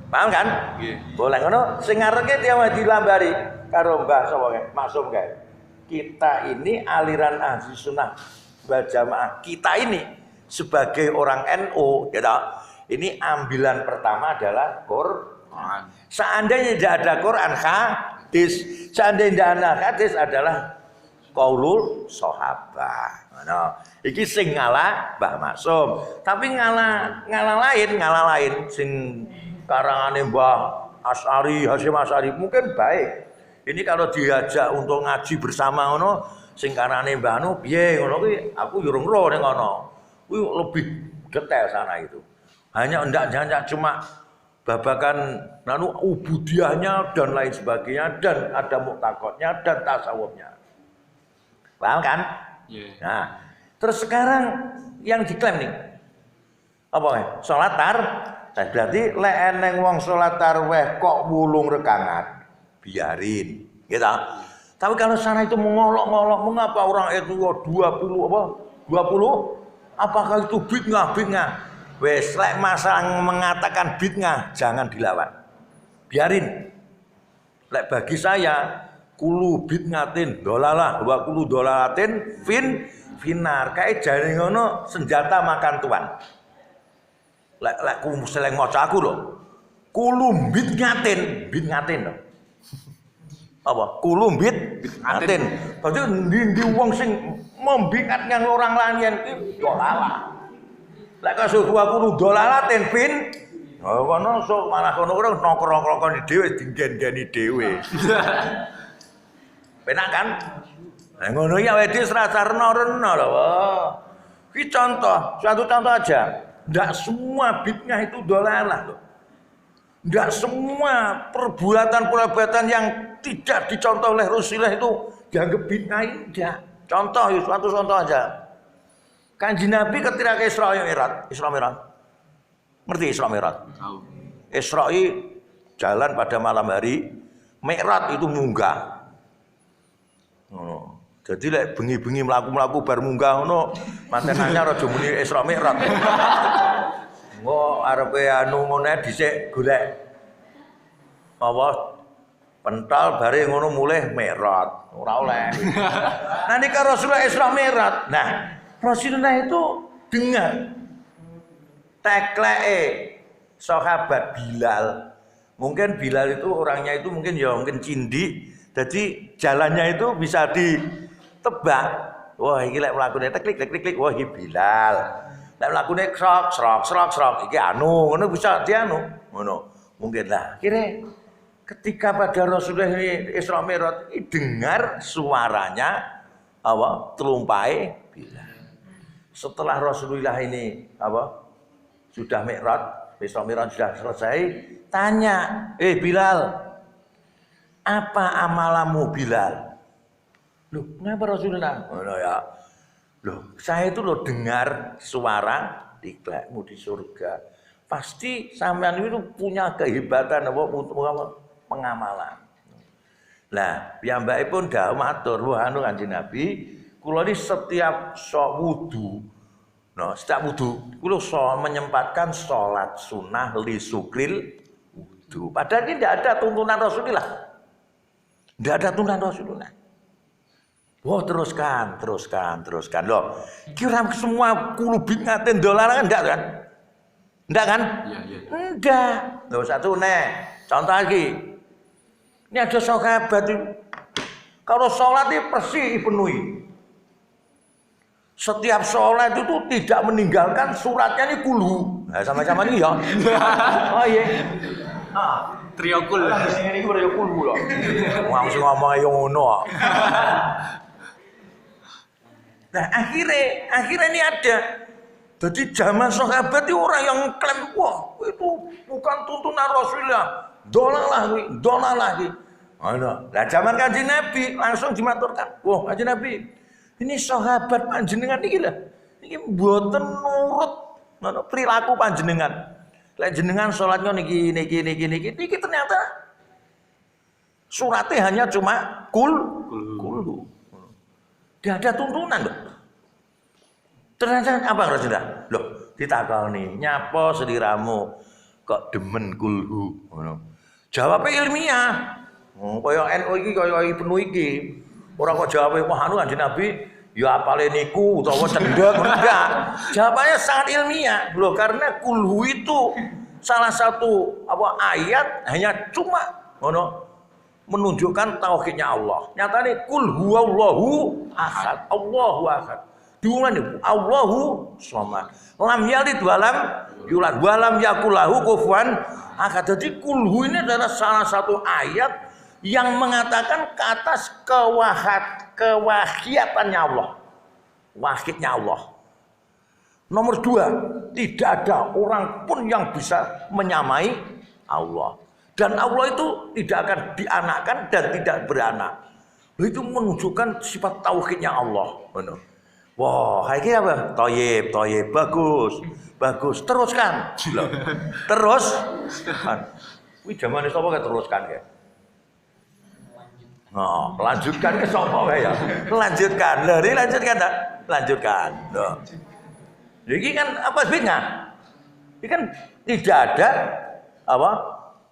Paham kan? Nggih. Boleh ngono sing ngareke tiap dilambari karo Mbah sapa kae? Maksum kae. Kita ini aliran Ahli Sunnah wal Jamaah. Kita ini sebagai orang NU, ya toh. Ini ambilan pertama adalah Quran. Seandainya tidak ada Quran, hadis. Seandainya tidak ada hadis adalah qaulul sahabat. Nah, iki sing ngalah Mbah Maksum. Tapi ngalah lain sing karangane Mbah Asy'ari, Hasyim Asy'ari mungkin baik. Ini kalau diajak untuk ngaji bersama ngono sing karangane Mbah Anu piye ngono kuwi aku yo urung ro ning ngono. Kuwi lebih detail sana itu. Hanya ndak cuma babakan ubudiyahnya dan lain sebagainya dan ada mu'taqadnya dan tasawufnya. Paham kan? Yeah. Nah, terus sekarang yang diklaim nih apa ya? Salat berarti lek eneng wong salat tarawih kok 8 rakaat, biarin, gitu. Tapi kalau sana itu mengolok-olok, mengapa orang itu 20 apa? 20? Apakah itu bid'ah? Wes lek masalah mengatakan bid'ah jangan dilawan. Biarin. Lek bagi saya kulu bid'atin dolalah wa kulu dolalatin finar kae jane ngono senjata makan tuan. Lek ku seleng maca aku lho. Kulu bid'atin lho. Apa? Kulu bid'atin. Berarti ndi wong sing membikat yang orang lain iki dolalah. Lek kasuk wa kulu dolalatin oh kono sok malah kono ora nongkrong-nongkrong dhewe dinggen-geni dhewe. Penak kan? Nah, ngono ya wedi serasa-rena lho. Ini contoh, suatu contoh aja. Tidak semua bid'ah itu dolalah loh. Tidak semua perbuatan yang tidak dicontoh oleh Rasulullah itu dianggap bid'ah, tidak. Contoh, suatu contoh aja. Kanjeng Nabi ketika ke Isra Mi'raj. Ngerti Isra Mi'raj? Tahu. Isra jalan pada malam hari, Mi'raj itu munggah. Jadi lek bengi-bengi mlaku-mlaku bar munggah ngono, mantenane raja muni Isra Mi'raj. Engko arepe anu ngene dhisik golek apa pental bare ngono mulih Mi'raj. Ora oleh. Nah nek Rasulullah Isra Mi'raj. Nah, Rasulullah itu dengar tekleke sahabat Bilal. Mungkin Bilal itu orangnya itu mungkin cindi. Jadi jalannya itu bisa ditebak. Wah, iki lek mlakune klik, wah iki Bilal. Lek mlakune srok, iki anu, ngono bisa dianu. Ngono. Mungkin lah. Kira ketika pada Rasulullah ini Isra Mi'raj dengar suaranya apa? Telumpahe Bilal. Setelah Rasulullah ini apa? Sudah Mi'raj, Isra Mi'raj sudah selesai, tanya, Bilal, apa amalamu Bilal? Loh, kenapa Rasulullah? Oh ya. Loh, saya itu loh dengar suara diklekmu di surga. Pasti sampean itu punya kehebatan apa pengamalan. Lah, piyambakipun dawuh matur, wah anu Kanjeng Nabi, kula iki setiap wudu. Nah, setiap wudu kula menyempatkan salat sunah li sukril wudu. Padahal ini tidak ada tuntunan Rasulullah. Tidak ada tuntunan Rasulullah. Wah, teruskan. Loh, kira semua kulubit ngaten dolar kan enggak kan? Enggak kan? Iya. Enggak. Loh, satu contoh lagi. Ini ada sahabat itu. Kalau sholat itu bersih dipenuhi. Setiap sholat itu tidak meninggalkan suratnya ini kulhu. Nah, sama-sama ini ya. Oh iya. Triokul. Ini gue kulhu loh. Langsung ngomong yang ngono. Nah akhirnya ini ada. Jadi zaman sahabat itu orang yang klaim, wah itu bukan tuntunan Rasulullah. Dolar lagi. Nah zaman Kanjeng Nabi langsung dimaturkan, wah Kanjeng Nabi, ini sahabat panjenengan ini lah. Ini mboten nurut perilaku panjenengan. Lek jenengan salatnya niki ternyata suratnya hanya cuma kulhu. Tidak ada tuntunan loh. Ternyata apa Rasulullah? Loh, ditakoni, nyapa seliramu kok demen kulhu? Jawabnya ilmiah. Kaya NU iki kaya penuh iki. Ora kok jawabe wah anu Kanjeng Nabi ya apale niku utawa cendek enggak. Jawabannya sangat ilmiah. Loh, karena kulhu itu salah satu ayat hanya cuma menunjukkan tauhidnya Allah. Nyatane kul huwallahu ahad. Allahu ahad. Diulang nih, Allahu somad. Lam yalid walam yulad walam yakul lahu kufuwan ahad. Jadi kulhu ini adalah salah satu ayat yang mengatakan ke atas kewahidatannya Allah. Wahidnya Allah. Nomor 2, tidak ada orang pun yang bisa menyamai Allah. Dan Allah itu tidak akan dianakkan dan tidak beranak. Itu menunjukkan sifat tauhidnya Allah. Wah, ini apa? Thayyib, bagus. Teruskan. Terus. Wih, zaman itu apa teruskan ya? Nah, lanjutkan ke sapa ya? Lanjutkan. Lah, ini lanjutkan tak? Lanjutkan. Loh. Jadi kan apa sebenarnya? Ini kan tidak ada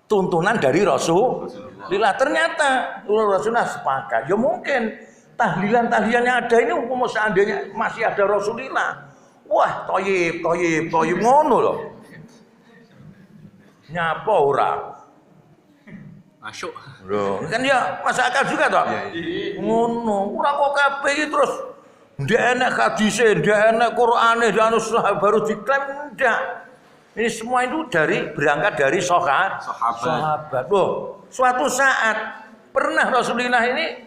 tuntunan dari Rasulullah. Ternyata Rasulullah sepakat. Ya mungkin tahlilan yang ada ini seandainya masih ada Rasulullah. Wah, thayyib ngono loh. Nyapa ora? Masuk. Loh, kan ya masuk akal juga toh. Ngono, ora kok kabeh iki terus ndak enak hadise, ndak enak Qur'ane, dan baru diklaim ndak. Ini semua itu berangkat dari sahabat. Loh, suatu saat pernah Rasulullah ini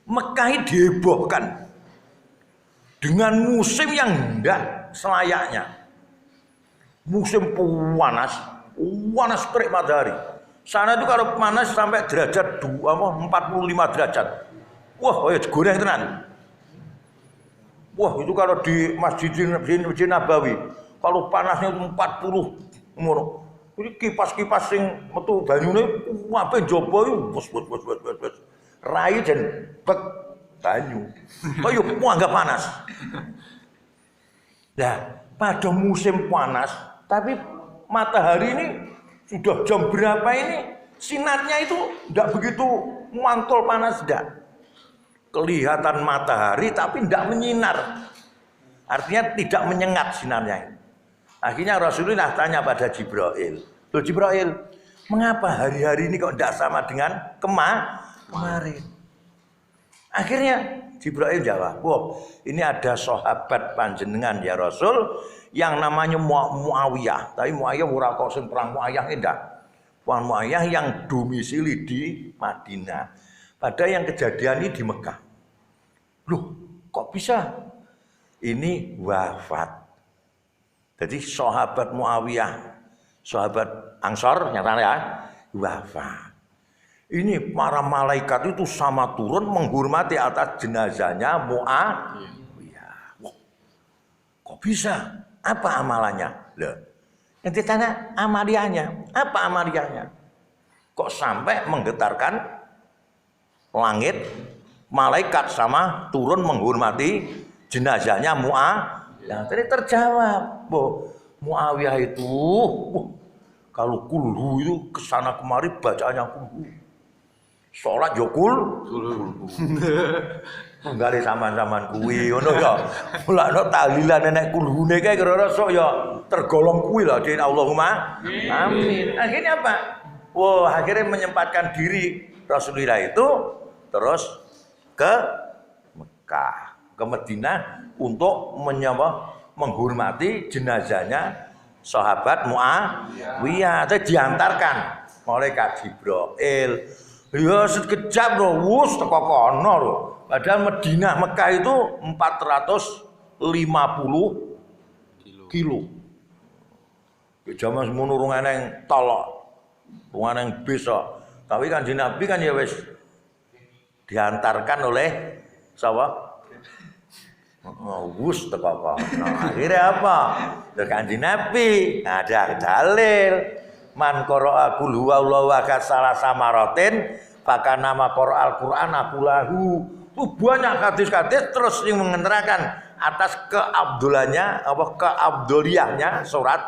Mekah ini dihebohkan dengan musim yang tidak selayaknya. Musim panas terik matahari. Sana itu kalau panas sampai derajat 45 derajat. Wah, goreng tenan. Wah, itu kalau di Masjid Nabawi, kalau panasnya 40 ngono. Ini kipas-kipas sing metu banyune wae njaba iku bos. Rai jen bek banyu. Kaya anggap panas. Nah, pada musim panas, tapi matahari ini sudah jam berapa ini sinarnya itu tidak begitu mantul panas tidak. Kelihatan matahari tapi tidak menyinar. Artinya tidak menyengat sinarnya. Akhirnya Rasulullah tanya pada Jibril. Loh Jibril, mengapa hari-hari ini kok tidak sama dengan kemarin? Akhirnya Jibril jawab, wah ini ada sahabat panjenengan ya Rasul yang namanya Muawiyah. Tapi Muawiyah ora kok sing perang Muawiyah enggak. Muawiyah yang domisili di Madinah. Padahal yang kejadian ini di Mekah. Loh, kok bisa? Ini wafat. Jadi sahabat Muawiyah, sahabat Ansor nyatanya ya, wafat. Ini para malaikat itu sama turun menghormati atas jenazahnya Muawiyah. Wah, kok bisa? Apa amalannya? Loh, yang ditanya amaliyahnya. Apa amaliyahnya? Kok sampai menggetarkan langit, malaikat sama turun menghormati jenazahnya Muawiyah. Tadi terjawab, Muawiyah itu, kalau kulhu itu kesana kemari bacaannya kulhu. Sholat yo kulhu. Nggale sama-sama kuwi ngono ya. Mulane tahlilan nek kulhune kae kira-kira sok ya tergolong kuwi lah dene Allahumma amin. Akhirnya apa? Wah, akhirnya menyempatkan diri Rasulullah itu terus ke Mekah, ke Madinah untuk menghormati jenazahnya sahabat Muawiyah. Itu diantarkan malaikat Jibril. Ya sekejap lho, wus teko kono lho. Padahal Madinah Mekah itu 450 kilo. Jaman semono rung eneng tol. Rung eneng bis kok. Tapi kan Nabi kan ya wis diantarkan oleh sapa? Wus teko kono. Akhirnya apa? Kanjeng Nabi ada dalil. Man qara'a qul huwallahu ahad salasa maratin maka nama Qur'an Al-Qur'an akulahu. Banyak hadis-hadis terus yang mengenerakan atas keabdulannya apa keabduliyahnya surat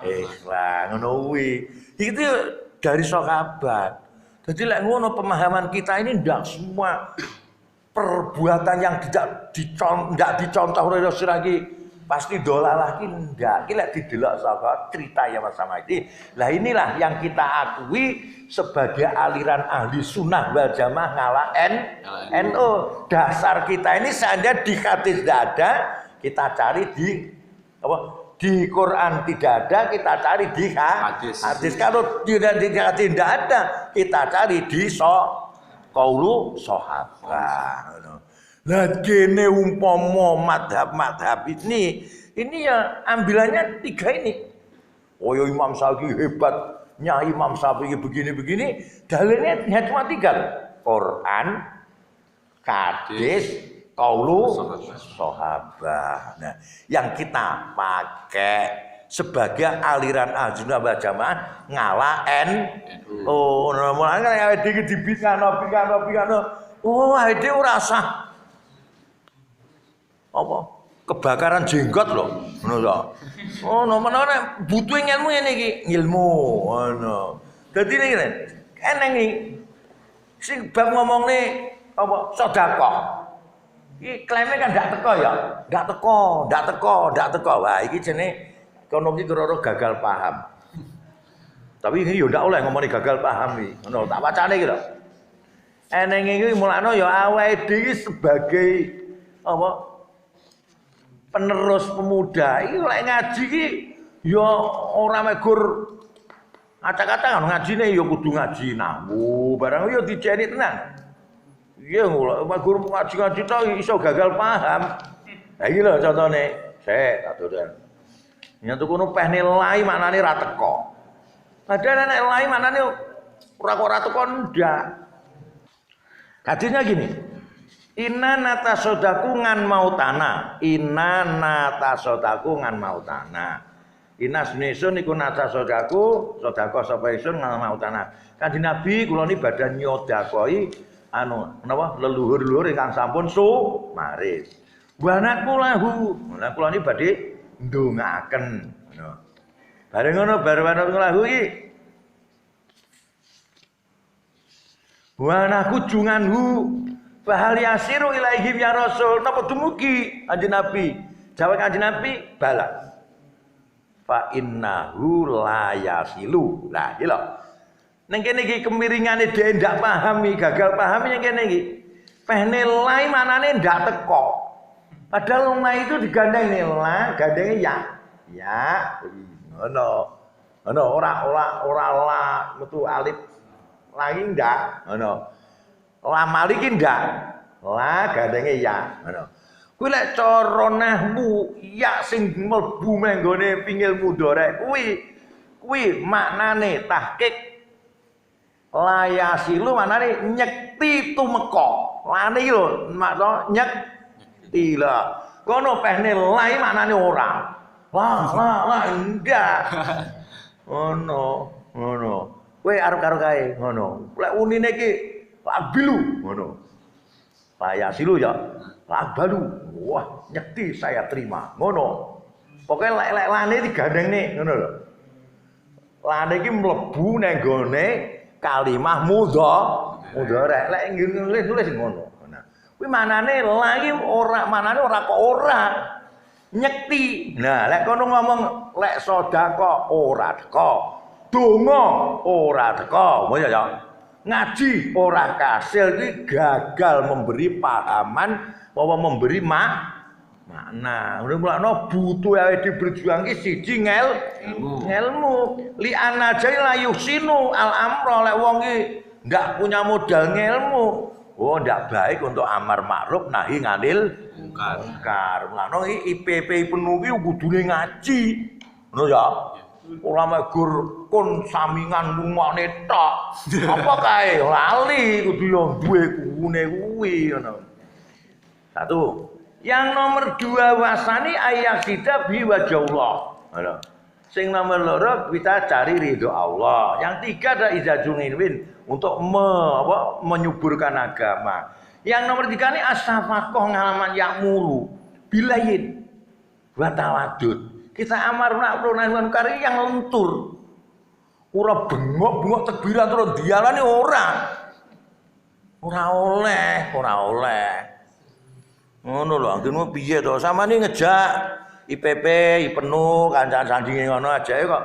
Ikhlas ngono kuwi. Itu dari sahabat. Jadi lek ngono pemahaman kita ini ndak semua perbuatan yang tidak dicontoh oleh Rasul lagi pasti dolalah ki ndak. Ki lek didelok saka cerita ya Mas sama ini. Lah inilah yang kita akui sebagai aliran ahli sunnah wal jamaah ngalah NU. Dasar kita ini seandainya di hadis tidak ada, kita cari di apa? Di Quran tidak ada, kita cari di hadis. Kalau tidak di hadis tidak ada, kita cari di qaulu sahabat. Lah kene umpama madhab ini ya ambilannya tiga ini. Oh ya Imam Syafi'i hebat, Nyai Imam Syafi'i begini-begini, dalilnya hanya cuma tiga. Quran, hadis, qaulu sahabat. Nah, yang kita pakai sebagai aliran Ahlussunnah wal Jamaah ngalah oh, mulane awake dhewe dibikano. Oh, awake dhewe ora sah apa kebakaran jenggot loh ngono to. Oh no menawa butuh ilmu ngene iki ilmu ngono. Dadi ngene eneng iki sing bab ngomongne apa sedekah. Iki klaime kan ndak teko ya. Ndak teko. Wah iki jenenge kono iki kira-kira gagal paham. Tapi ini yo ndak oleh ngomongin gagal paham iki. Ngono tak wacane iki lho. Eneng iki mulane ya awake dhewe sebagai apa penerus pemuda iki lek ngaji iki ya ora megur acak-acak kan ngajine ya kudu ngaji nahwu barang ya dijeni tenan. Iya ngono, guru ngaji-ngaji tok iso gagal paham. Lah iki lho contone. Sek tak dolen. Nyentuh kono peh nilai maknane ra teko. Padahal nek nilai maknane ora teko ndak. Hadisnya gini. Inna natasodaku ngan mautana. Inna natasodaku ngan mautana. Inna senesun iku natasodaku sodako sapa isun ngan mautana. Kanjeng Nabi kula ni badan nyodakoi napa leluhur-leluhur ingkang sampun sumaris. Wa anakku lahu. Lah kula ni badhe ndongaaken ngono. Bareng ngono bareng lahu iki wa anakku junganhu bahal yasiru ilaihim ya rasul napa dumugi kanjeng Nabi. Jawab kanjeng Nabi bala. Fa innahu la yasilu. Lah iki lho. Neng kene iki kemiringane dhewe ndak pahami, gagal pahami yang kene iki. Peh nilai manane ndak teko. Padahal nilai itu digandeng nilai, gandenge ya. Ya, ngono. Ngono ora la metu alif lagi ndak, ngono. La mali ki ndak. La gandenge ya, ngono. Kuwi lek cara nahwu ya sing mlebu menggone pingil mudhare kuwi maknane tahqiq layasilu manane nyekti tumeka. Lane iki lho makna nyekti lah. Kono pehne lai maknane ora. Lah ndak. Ngono. Kowe arep karo kae ngono. Lek unine iki labilu ngono. Layasilu ya. Labalu. Wah, nyekti saya terima. Ngono. Pokoke lek lane digandengne ngono lho. Lane iki mlebu nang gone kalimah mudhari. Lek nulis ngono. Nah, kuwi manane lagi ora manane ora kok ora nyekti. Nah, lek kono ngomong lek sedekah ora teko. Donga ora teko. Ngono ya. Ngaji ora kasil iki gagal memberi pahaman bahwa memberi makna. Mulane butuh awake berjuang iki siji ngelmu. Li anajai la yusinu al amra lek wong iki ndak punya modal ngelmu. Oh, ndak baik untuk amar ma'ruf nahi nganil mungkar. Mulane IPP penuh iki kudune ngaji. Ngono ya. Ulama gur kon samingan lumane tok. Apa kae lali kudu yo duwe kuwi ngono. Satu. Yang nomor 2 wasani ayat kita bi wajahullah. Sing nomor loro kita cari ridho Allah. Yang 3 ada izajungin win untuk menyuburkan agama. Yang nomor 3 ini asyafakoh ngalaman yakmuru bilayin wa tawadud. Kita amar ma'ruf nahi munkar yang lentur. Ora bengok-bengok tekbiran terus dialani ora. Ora oleh. Ngono lho, anggenmu piye to? Samane ngejak IPP, penuh kancan sandinge ngono aja kok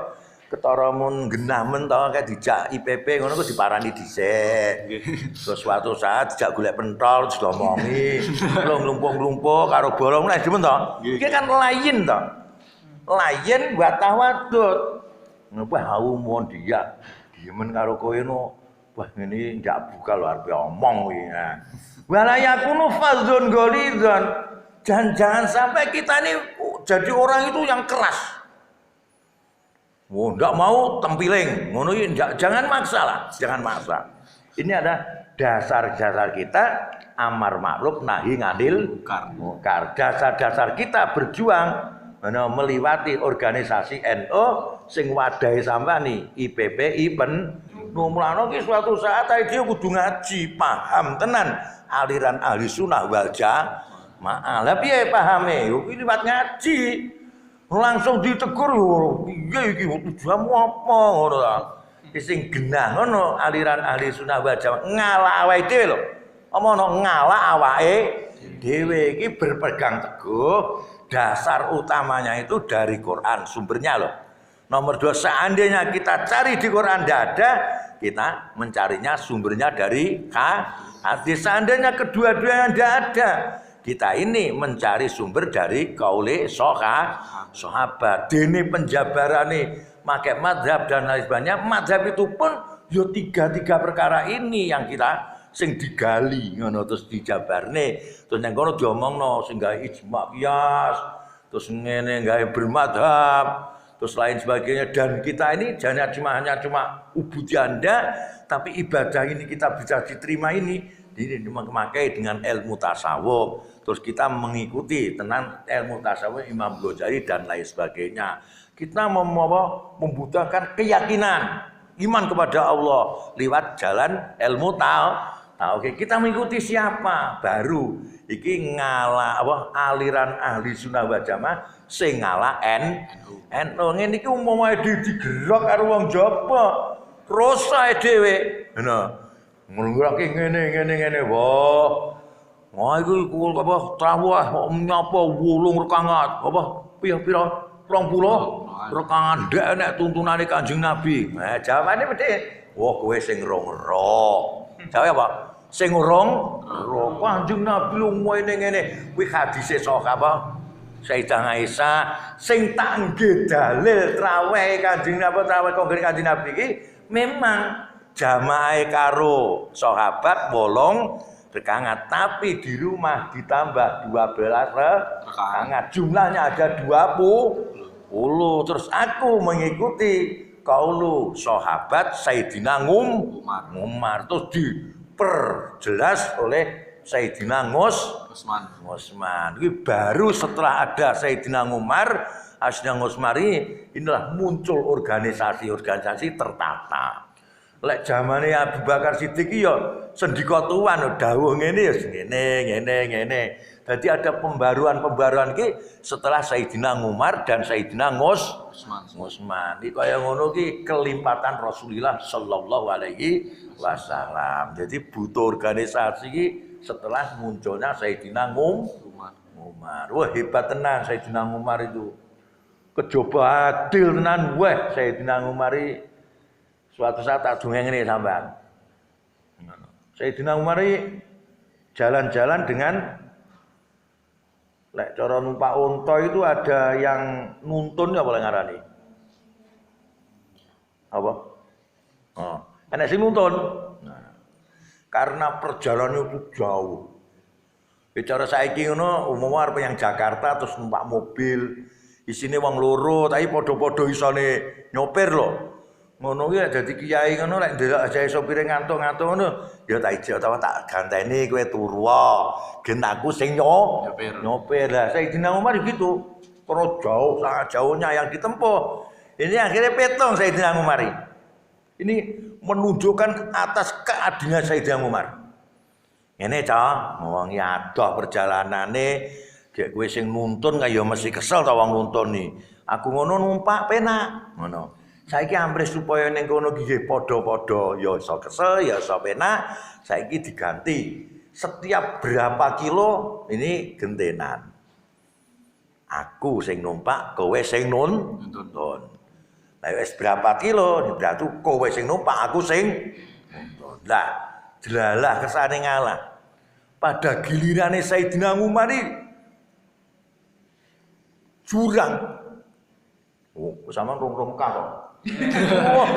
ketara mun genah men to kayak dijak IPP ngono kok diparani dhisik. Terus suatu saat dijak golek pentol terus diomongi, nglumpuk-nglumpuk karo bolong nek demen to. Iki kan lain to. Lain buat tawadud. Ngapa hau mon dia. Diemen karo kowe no. Wah ngene ndak buka lho arep omong kuwi. Wala yakunu fadzun ghalidhan. Jangan sampai kita ini jadi orang itu yang keras. Oh, ndak mau tempiling. Ngono iki jangan maksa lah, jangan maksa. Ini ada dasar-dasar kita amar ma'ruf nahi nganil mungkar. Dasar-dasar kita berjuang meliwati organisasi NU sing wadahe sampean IPPI mulane iki suatu saat dia kudu ngaji, paham tenan aliran ahli sunnah wal jamaah. Lah piye pahame? Iki liwat ngaji. Langsung ditegur piye iki tujuanmu apa ngono ta. Sing genah ngono aliran ahli sunnah wal jamaah ngalah awake dhewe lho. Omongno ngalah awake dhewe iki berpegang teguh. Dasar utamanya itu dari Quran sumbernya loh. Nomor 2 seandainya kita cari di Quran tidak ada, kita mencarinya sumbernya dari hadis. Seandainya kedua-duanya tidak ada, kita ini mencari sumber dari kauli sahabat. Dene penjabarane pakai madhab dan lain sebagainya. Madhab itu pun yo tiga perkara ini yang kita sing digali ngono terus dijabarne terus nang kono diomongno sing gawe ijma qiyas terus ngene gawe bermadhab terus lain sebagainya dan kita ini jangan hanya cuma ubudi Anda tapi ibadah ini kita bisa diterima ini memakai dengan ilmu tasawuf terus kita mengikuti tentang ilmu tasawuf Imam Ghazali dan lain sebagainya kita membutuhkan keyakinan iman kepada Allah lewat jalan ilmu Oke, kita mengikuti siapa? Baru iki ngalah aliran ahli sunnah wal jamaah sing ngalah NU. Ngene iki umpama digerok karo wong Jawa, rosae dhewe. Ngono. Ngrungake ngene. Wah. Wah iku trawah nyapa 8 rakaat. Apa pira-pira 20 rakaat ndek nek tuntunane Kanjeng Nabi. Nah, jawabane mesti, wah kowe sing ro. Jawabe apa? Sing urung Kanjeng Nabi ngene kuwi hadise sahaba Sayyidah Aisyah sing tak nggih dalil traweh Kanjeng Nabi traweh kongre Kanjeng Nabi iki memang jamaah karo sahabat 8 rakaat tapi di rumah ditambah 12 rakaat jumlahnya ada 20 terus aku mengikuti kaulu sahabat Sayyidina Umar terus diperjelas oleh Sayyidina Utsman. Ini baru setelah ada Sayyidina Umar, Sayyidina Utsman inilah muncul organisasi tertata. Lek zamane Abu Bakar Siddiq ya sendika tuan dawuh ngene ya ngene. Jadi ada pembaruan ki setelah Sayyidina Umar dan Sayyidina Utsman. Iki kaya ngono ki kelimpatan Rasulullah sallallahu alaihi wasallam. Jadi butuh organisasi ki setelah munculnya Sayyidina Umar. Wah hebat tenan Sayyidina Umar itu. Kejaba adil tenan wah Sayyidina Umar iki. Suatu saat tak dongeng ini sampean. Sayyidina Umar jalan-jalan dengan lek cara numpak unta itu ada yang nuntun ya boleh ngarani. Apa? Enak sing nuntun. Nah, karena perjalanan itu jauh. Bicara saiki ngono umumnya arep yang Jakarta terus numpak mobil, isine wong loro tapi padha-padha isone nyopir lho. Ngono ki dadi kiai ngono lek ndelok ajae sopire ngantuk-ngantuk ngono ya tak ijek utawa tak ganteni kowe turu wae gen aku sing nyopir lah Sayyidina Umar gitu terus jauh sangat jauhnya yang ditempuh ini akhirnya petong Sayyidina Umar ini menunjukkan atas keadilan Sayyidina Umar ngene cah wong adoh perjalanane gek kowe sing nuntun kaya mesti kesel ta wong nuntun ni aku ngono numpak penak ngono saiki amres supaya ning kono nggih padha-padha ya iso kesel ya iso penak saiki diganti setiap berapa kilo ini gentenan aku sing numpak kowe sing nuntun lah wis berapa kilo berarti kowe sing numpak aku sing nuntun lah jelalah kesane ngalah pada gilirane Sayyidina Umar jurang sama rong kah wah,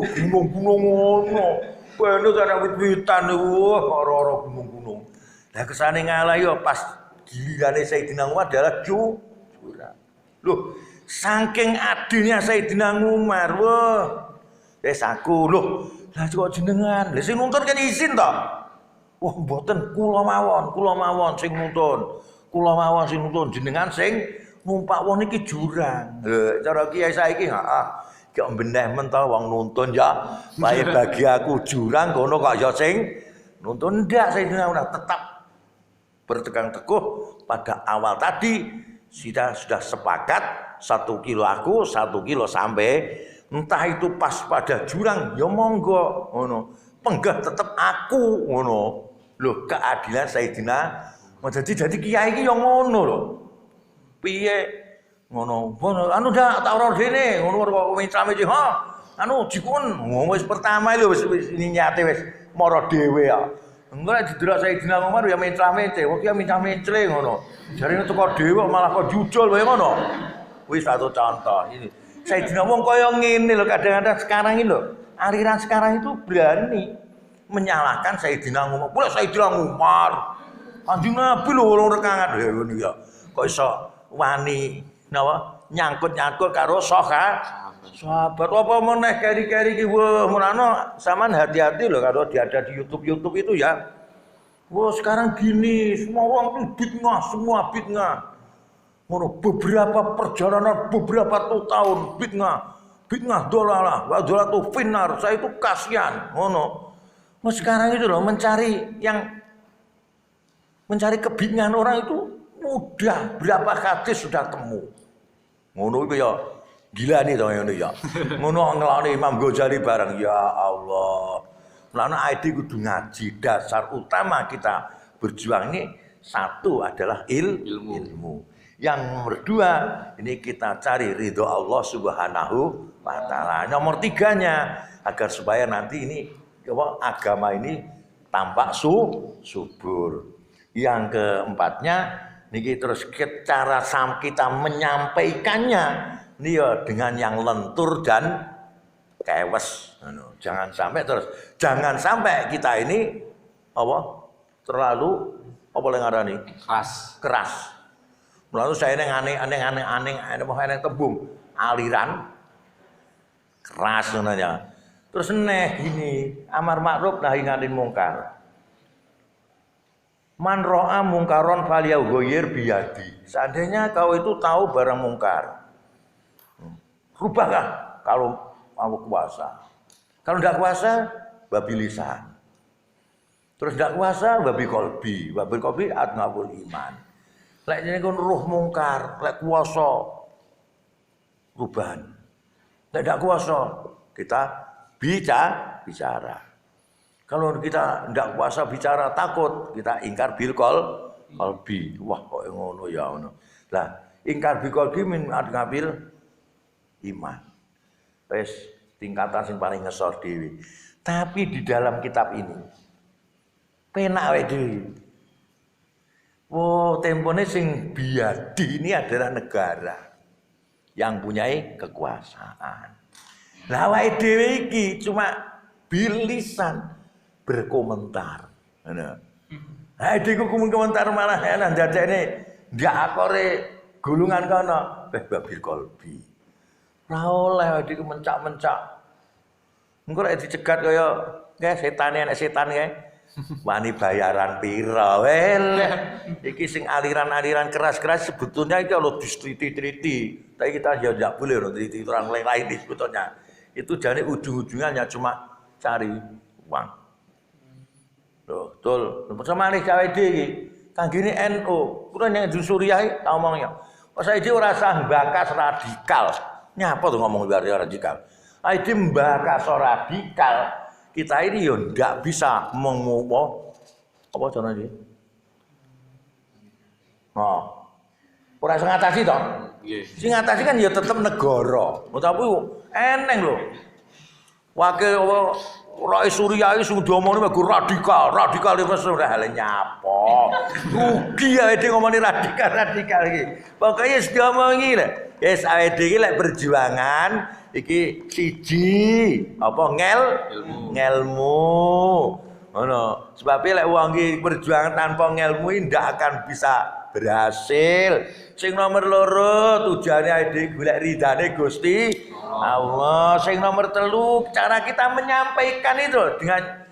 gunung-gunung ngono. Kene ana wit-witan ora gunung-gunung. Lah kesane ngalah yo pas gilirane Sayyidina Umar adalah jurang. Loh, saking adilnya Sayyidina Umar, wah. Wis aku lho, lah kok jenengan. Lah sing nuntun kan izin to. Wah, mboten kula mawon sing nuntun. Kula mawon sing nuntun jenengan sing numpak wong niki jurang. Lho, cara kiai saiki kok beneh men to wong nuntun ya. Bae bagi aku jurang kono kok ya sing nuntun ndak Sayyidina Umar tetap bertegang teguh pada awal tadi kita sudah sepakat 1 kilo aku 1 kilo sampai entah itu pas pada jurang ya monggo ngono. Penggah tetap aku ngono. Lho keadilan Sayyidina jadi kiai iki ya ngono lho. Piye ngono anu dak tak ora dene ngono kok mencame iki anu jikun wis pertama lho wis niate wis mara dhewe ya engko nek didelok Sayyidina Umar ya mencame-mence kok ya mencame-mence ngono jarine teko dhewe malah kok jujul wae ngono wis satu contoh ini Sayyidina wong kaya ngene lho kadang-kadang sekarang ini lho. Aliran sekarang itu berani menyalahkan Sayyidina Umar. Pula Sayyidina Umar. Kanjeng Nabi lho wong rekangan lho ngono ya. Kok iso wani napa nyangkut-nyangkut karo sahabat. Apa meneh keri-keri iki wah mulane sampean hati-hati lho kalau ada di YouTube itu ya. Wah sekarang gini, semua orang itu semua fitnah. Beberapa perjalanan, beberapa tahun fitnah dolalah, wadolatu finar. Saya itu kasihan, sekarang itu loh mencari kebingungan orang itu mudah. Berapa hadis sudah temu. Ngono itu ya gila nih dong ini ya. Ngono ngelakoni Imam Ghazali bareng ya Allah. Karena ID kudu ngaji. Dasar utama kita berjuang ini satu adalah ilmu. Yang nomor dua ini kita cari ridho Allah Subhanahu wa Ta'ala. Nomor tiganya agar supaya nanti ini agama ini tampak subur. Yang keempatnya niki terus cara kita menyampaikannya nih ya dengan yang lentur dan kewes. Jangan sampai kita ini terlalu keras. Lalu saya aneh tembung aliran keras sebenarnya. Terus gini, amar ma'ruf nahi anil mungkar. Man ro'a mungkaron falyughayyir biyadi. Seandainya kau itu tahu barang mungkar, rubahlah kalau mau kuasa. Kalau tidak kuasa, babi lisan. Terus tidak kuasa, babi kolbi. Babi kolbi adnabul iman. Lek ini kan ruh mungkar, lek kuasa rubahan. Lek tidak kuasa, kita bicara. Kalau kita tidak kuasa bicara takut, kita ingkar bil kolbi. Wah kok ngono ya ngono. Lah, ingkar bil kolbi min adnabil iman. Wes tingkatan sing paling ngesor dhewe. Tapi di dalam kitab ini penak wae dhewe. Tempone sing biadi ini adalah negara yang punyai kekuasaan. Lah wae dhewe iki cuma bilisan berkomentar. Ngono. Ha dhewe komentar malah enak dadekne ndak akore gulungan kono babil kolbi. Ora oleh iki mencak-mencak. Engko lek dicegat kaya setane enek setan kae. Wani bayaran pira weleh. Iki sing aliran-aliran keras-keras sebetulnya iki kalau distriti-triti. Tapi kita ya enggak boleh triti orang lain sebetulnya. Itu jane ujung-ujungannya cuma cari uang. Loh, betul. Bersama nih KWD iki. Kanggene NU, kuwi yang Suriah tak omongnya. Kok saiki ora sah mbakas radikal. Nyapa tuh ngomong radikal. Aidi mbakas radikal. Kita ini ya ndak bisa mengubah apa caranya iki? Ora sing ngatasi to? Nggih. Sing ngatasi kan ya tetep negara. Tapi eneng lho. Wakil Rais Suriah iki sing diomongne radikal wis ora hale nyapa. Rugi ae ngomongin radikal iki. Pokoke wis diomongi lho. Wis awake dhewe lek perjuangan iki siji apa ngelmu. Ngono. Sebab lek wong iki perjuangan tanpa ngelmu ndak akan bisa berhasil. Sing nomor loro tujuane awake golek ridane Gusti Allah. Sing nomor telu cara kita menyampaikan itu dengan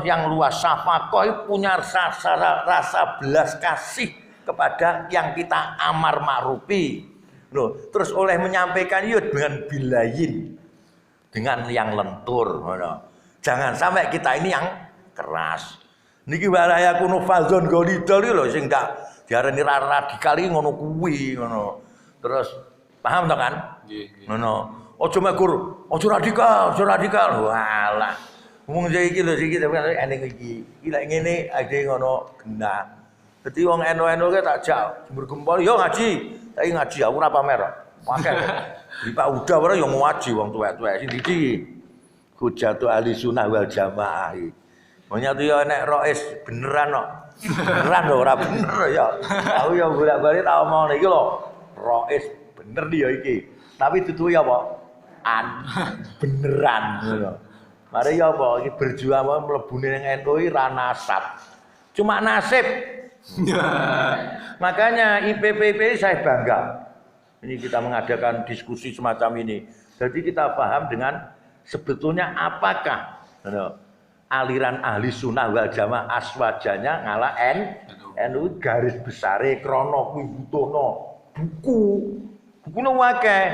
yang luas syafakoh punya rasa belas kasih kepada yang kita amar ma'rufi. Loh, terus oleh menyampaikan itu dengan bilayin, dengan yang lentur. Jangan sampai kita ini yang keras. Niki walaya kuno fazon golidol iki lho sing ndak diarani radikal iki ngono kuwi ngono. Terus paham to kan? Nggih. Ngono. Aja mekur, aja radikal. Walah. Wong iki lho iki tapi eneng iki. Iki lek ngene ade ngono genah. Dadi wong eno-eno ke tak jak jemur gempol yo ngaji. Saiki ngaji aku ora pamer. Akeh. Di Pak Uda ora yo ngaji wong tuwek-tuwek sing iki. Hujjatu ahli sunnah wal jamaah. Menyatu yo nek rois beneran kok. Beneran lho ora bener ya. Aku yo bolak-balik tak omong iki lho. Rois bener iki ya iki. Tapi dudu ya apa? Beneran ngono. Mari ya apa iki berjuang mlebune ning NU ra nasab. Cuma nasib. Makanya IPPP saya bangga. Ini kita mengadakan diskusi semacam ini. Jadi kita paham dengan sebetulnya apakah aliran ahli sunnah wal jamaah aswajanya ngalah NU garis besare krana kuwi butuhno buku akeh.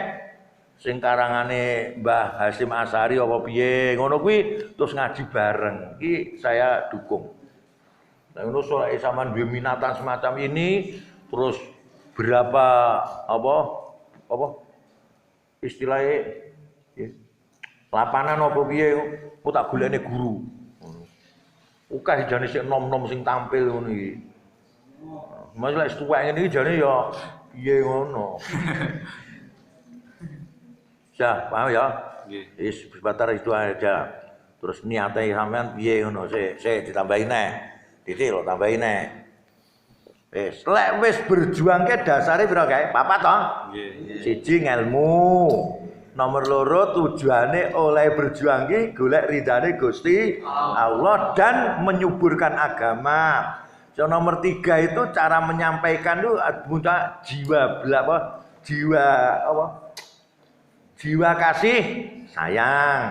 Sing karangane Mbah Hasyim Asy'ari apa piye ngono kuwi terus ngaji bareng. Iki saya dukung. Nah ngono soalnya sampean duwe minatan semacam ini terus berapa apa istilahnya lapanan apa piye kok tak golekne guru. Ukah jane sik nom-nom sing tampil ngono iki. Mas lek tuwek ngene iki jane ya piye ngono. Ya, paham ya? Nggih. Sebentar itu aja. Terus niate sampean piye ngono sik ditambahin neh. Titik lho tambahin neh. Lek wis berjuang ke dasare pira kae? Papat to? Nggih. Siji ngelmu. Nomor loro tujuane oleh berjuang ki golek ridane Gusti Allah dan menyuburkan agama. So, nomor 3 itu cara menyampaikan itu mudah jiwa kasih sayang.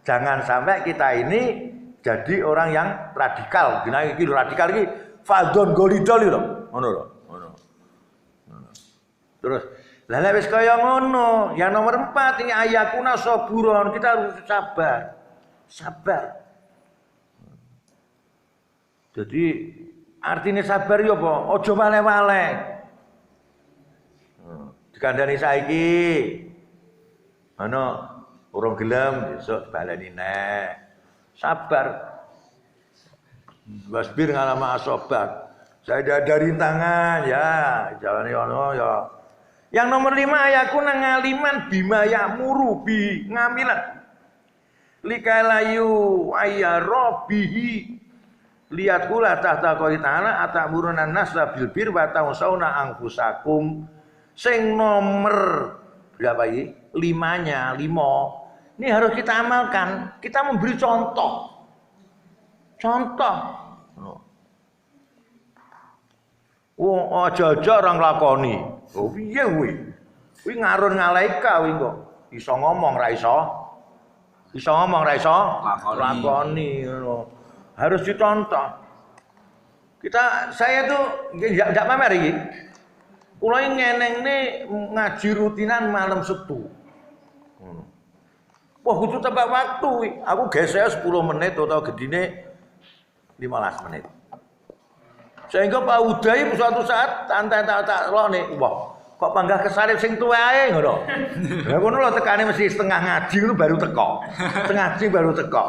Jangan sampai kita ini jadi orang yang radikal. Gina iki radikal iki fadon golidol lho. Ngono lho, ngono. Terus lah nek wis kaya ngono, yang nomor 4 ini ayakuna saburon, kita harus sabar. Sabar. Jadi artinya sabar ya apa? Aja wale-wale. Dikandani saiki. Ana urung gelem besok baleni nek. Sabar. Wasbir ngalama asobat. Saya ada rintangan ya, jalane ono ya. Yang nomor 5 ayakuna ngaliman bima ya'muru bi ngamilan. Likalayu ayyarobihi. Lihat kula tahta qouli ta'ala atamuruna an-nasa bil bir wa tausawna anfusakum. Sing nomor berapa ini? 5-nya, 5. Ini harus kita amalkan. Kita memberi contoh. Contoh. Oh, aja-aja orang lakoni. Oh, piye kuwi? Kuwi ngarun ngalaika kuwi kok. Iso ngomong ra iso. Iso ngomong ra iso lakoni ngono. Harus dicontoh. Saya tuh enggak pamer iki. Kula ngenengne ngaji rutinan malam Setu. Wah, kudu tepat waktu. Aku gesek 10 menit atau gedine 15 menit. Sehingga Pak Uday suatu saat santai tak lone, wah, kok panggah kesalib sing tuwa ae ngono. Lah ngono lho tekane mesti setengah ngaji ngono baru teko. Setengah ngaji baru teko.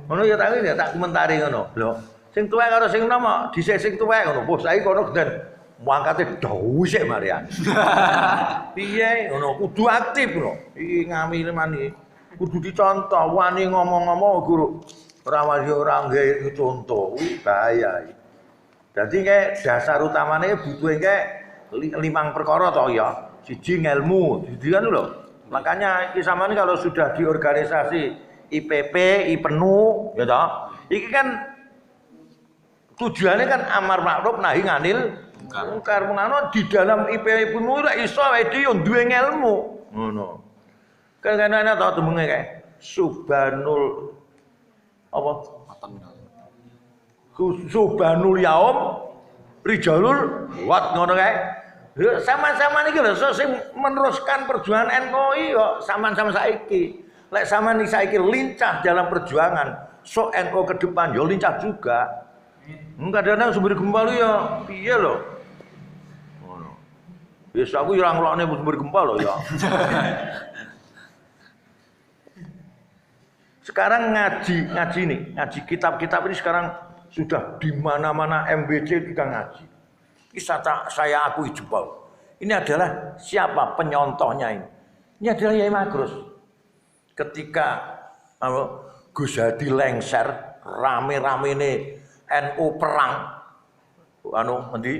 Ngono ya tak komentari ngono. Lho, sing tuwa karo sing nom dhisik sing tuwa ngono. Wah, saiki kono geden muangkate dawu sik Marian. Piye ngono kudu aktif ngono. Iki ngamile mani kudu dicontoh, wani ngomong-ngomong guru ora wani ora nggae contoh, bahaya iki. Jadi kayak dasar utamanya butuh kayak 5 perkara toh ya. Siji ngelmu, jadi kan lho. Makanya kisaman kalau sudah di organisasi IPP, IPENU, ya toh. Iki kan tujuannya kan amar ma'ruf nahi nganil mungkar. Menano di dalam IPP IPENU ora iso awake yo duwe ngelmu. Ngono. Kan ana tau temenge kayak subhanul apa? Subhanul yaum rijalul wat ngono kae. Lho sama-sama niki lho sing meneruskan perjuangan NU yo sama-sama saiki. Lek sampean saiki lincah dalam perjuangan, so NU ke depan yo lincah juga. Kadang-kadang sumber gempa lu ya piye lho. Ngono. Wis aku yo ora nglokne sumber gempa lho ya. Sekarang ngaji nih, ngaji kitab-kitab ini sekarang sudah di mana-mana MBC kita ngaji. Kisah saya akui jebol. Ini adalah siapa penyontohnya ini? Ini adalah Yai Magrus. Ketika Gus Hadi lengser, rame-rame ini NU perang, nanti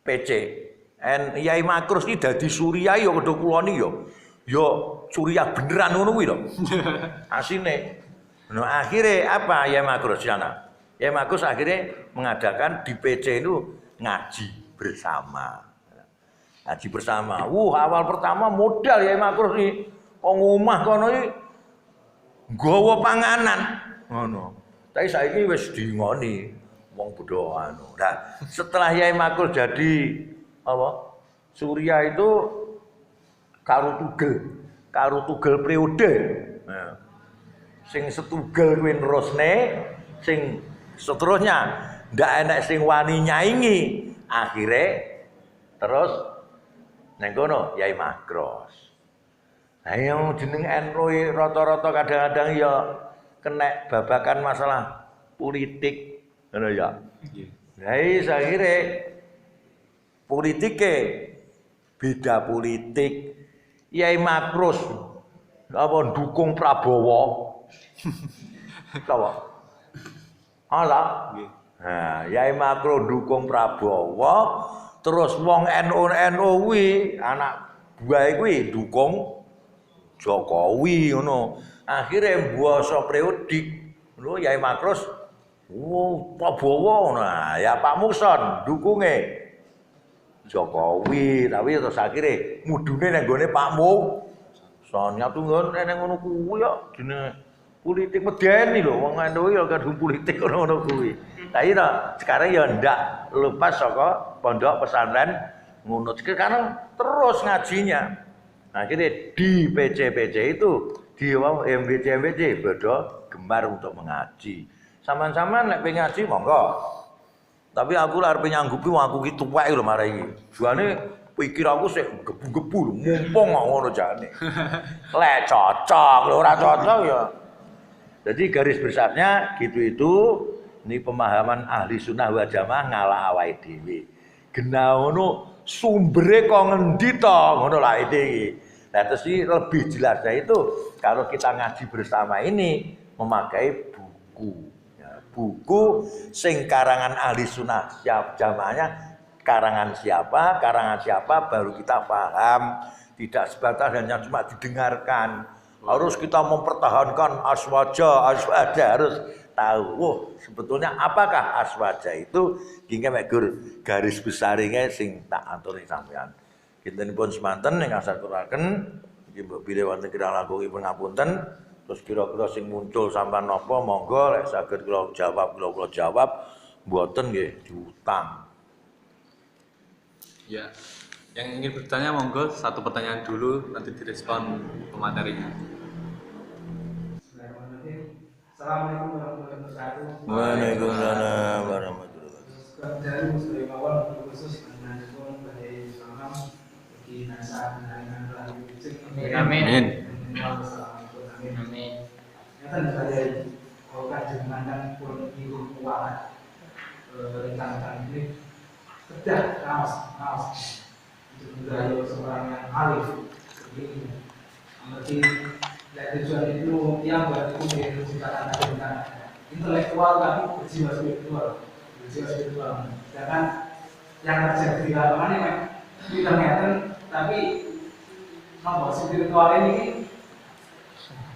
PC. Yai Magrus ini dari Suriah yo kedua kulon yo. yo Suriah beneran ngono kuwi lho. Asine. No akhirnya apa ya Makrus sana? Ya Makrus akhirnya mengadakan di PC itu ngaji bersama. Ngaji bersama. Awal pertama modal ya Makrus nih. Wong omah kono iki nggawa panganan ngono. Tapi saiki wis dingoni wong bodho anu. Nah, setelah Yai Makrus jadi apa? Surya itu karo tugel periode. Nah, sing setugel kuwi nerusne, sing seterusnya ndak enak sing wani nyaingi. Akhire terus nang kono Yai Makrus. Nah, yang jeneng NU rata-rata kadang-kadang ya kena babakan masalah politik ngono ya. Nah, akhire politike beda politik. Yai Makrus apa dukung Prabowo. Apa? Ala. Nah, Yai Makrus dukung Prabowo, terus wong NU kuwi anak buah kuwi dukung Jokowi ngono. Akhire basa periodik. Lho Yai Makrus Prabowo. Nah, ya Pak Mukson dukunge Jokowi, tapi terus akhirnya mudune nang gone Pak Mukson. Nyatu nang ngono kuwi ya jenenge politik medeni lho, wong NU ya kadung politik ngono kuwi. Tapi sekarang ya ndak lepas saka pondok pesantren ngono. Sekarang terus ngajinya. Akhirnya di PC itu di MBC bodo gemar untuk mengaji. Sama-sama nek pengen ngaji monggo. Tapi aku arep nyanggupi wong aku ki tuwek lho marah iki. Juane pikir aku sik gebu-gebu mumpung ngono jane. Lek cocok, lho ora cocok ya. Jadi garis besarnya gitu itu ini pemahaman ahli sunnah wal jamaah ngalah awake dhewe. Genah ngono sumbere kok ngendi to ngono lah iki. Nah terus ini lebih jelasnya itu kalau kita ngaji bersama ini memakai buku. Buku sing karangan ahli sunnah jamaahnya karangan siapa baru kita paham, tidak sebatas hanya cuma didengarkan. Harus kita mempertahankan aswaja harus tahu. Sebetulnya apakah aswaja itu hingga megur garis besarnya sing tak aturi sampean. Kintenipun semanten ingkang saturaken iki mbok bilih wonten kirang langkung pangapunten. Terus kira-kira sing muncul sampean napa monggo lek saged kula jawab mboten nggih diutang. Ya, yang ingin bertanya monggo satu pertanyaan dulu nanti direspon pematerinya. Assalamualaikum warahmatullahi wabarakatuh. Waalaikumsalam warahmatullahi wabarakatuh. Dari muslim awal khusus menanyakan pada paham bagi nasihat dengan Amin. Amin. Nyata dari kalau jangan pun ikut keuangan rencana ini kerja kaos untuk menjadi seorang yang alif begini. Berarti dari tujuan itu yang berarti menciptakan dengan intelektual tapi berjiwa spiritual. Sedangkan yang terjadi di lapangan ini tidak ngeten tapi nomor spiritual ini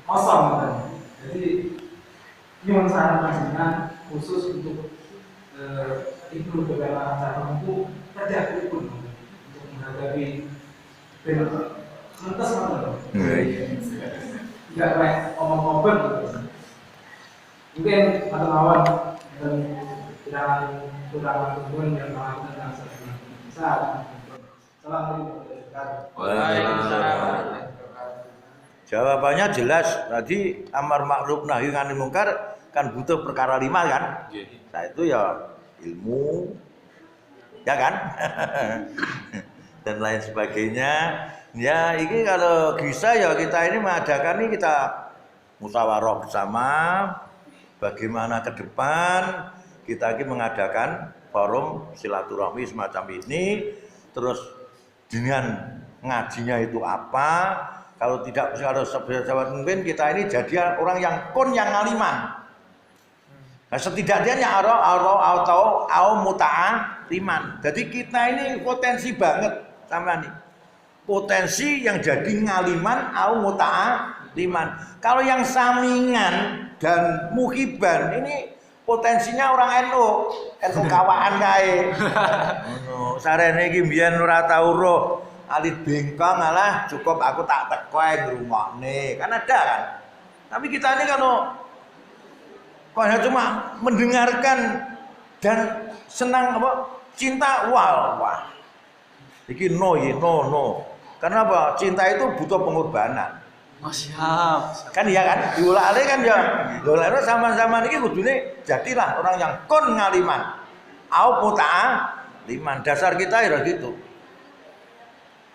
kosong kan. Jadi ini saran panjenengan khusus untuk itu beberapa cara mampu kerja pun untuk menghadapi mentas mana? Tidak baik omong-omong mungkin atau lawan dan kurang tujuan yang melakukan tentang saat. Assalamualaikum Waalaikumsalam. Jawabannya jelas. Tadi amar ma'ruf nahi anil munkar kan butuh perkara 5 kan? Nah itu ya ilmu, ya kan? Dan lain sebagainya. Ya ini kalau bisa ya kita ini mengadakan ini kita musyawarah bersama. Bagaimana ke depan kita ini mengadakan forum silaturahmi semacam ini. Terus dengan ngajinya itu apa? Kalau tidak kalau sahabat mungkin kita ini jadi orang yang ngaliman. Nah, setidaknya atau muta'aliman. Jadi kita ini potensi banget sama nih. potensi yang jadi ngaliman au muta'aliman. Kalau yang samingan dan muhiban ini potensinya orang NU kawaan kae. Ngono, sarene iki mbiyen ora tau roh alit bengkong alah cukup aku tak teko ae ngrungokne. Kan ada kan. Tapi kita ini kalau cuma mendengarkan dan senang apa cinta wah. Iki no. Karena apa? Cinta itu butuh pengorbanan. Oh, siap. Kan iya kan? Diulah-alih kan ya. Lha sama-sama niki kudune jadilah orang yang kon ngaliman. Au muta'aliman. Dasar kita ya gitu.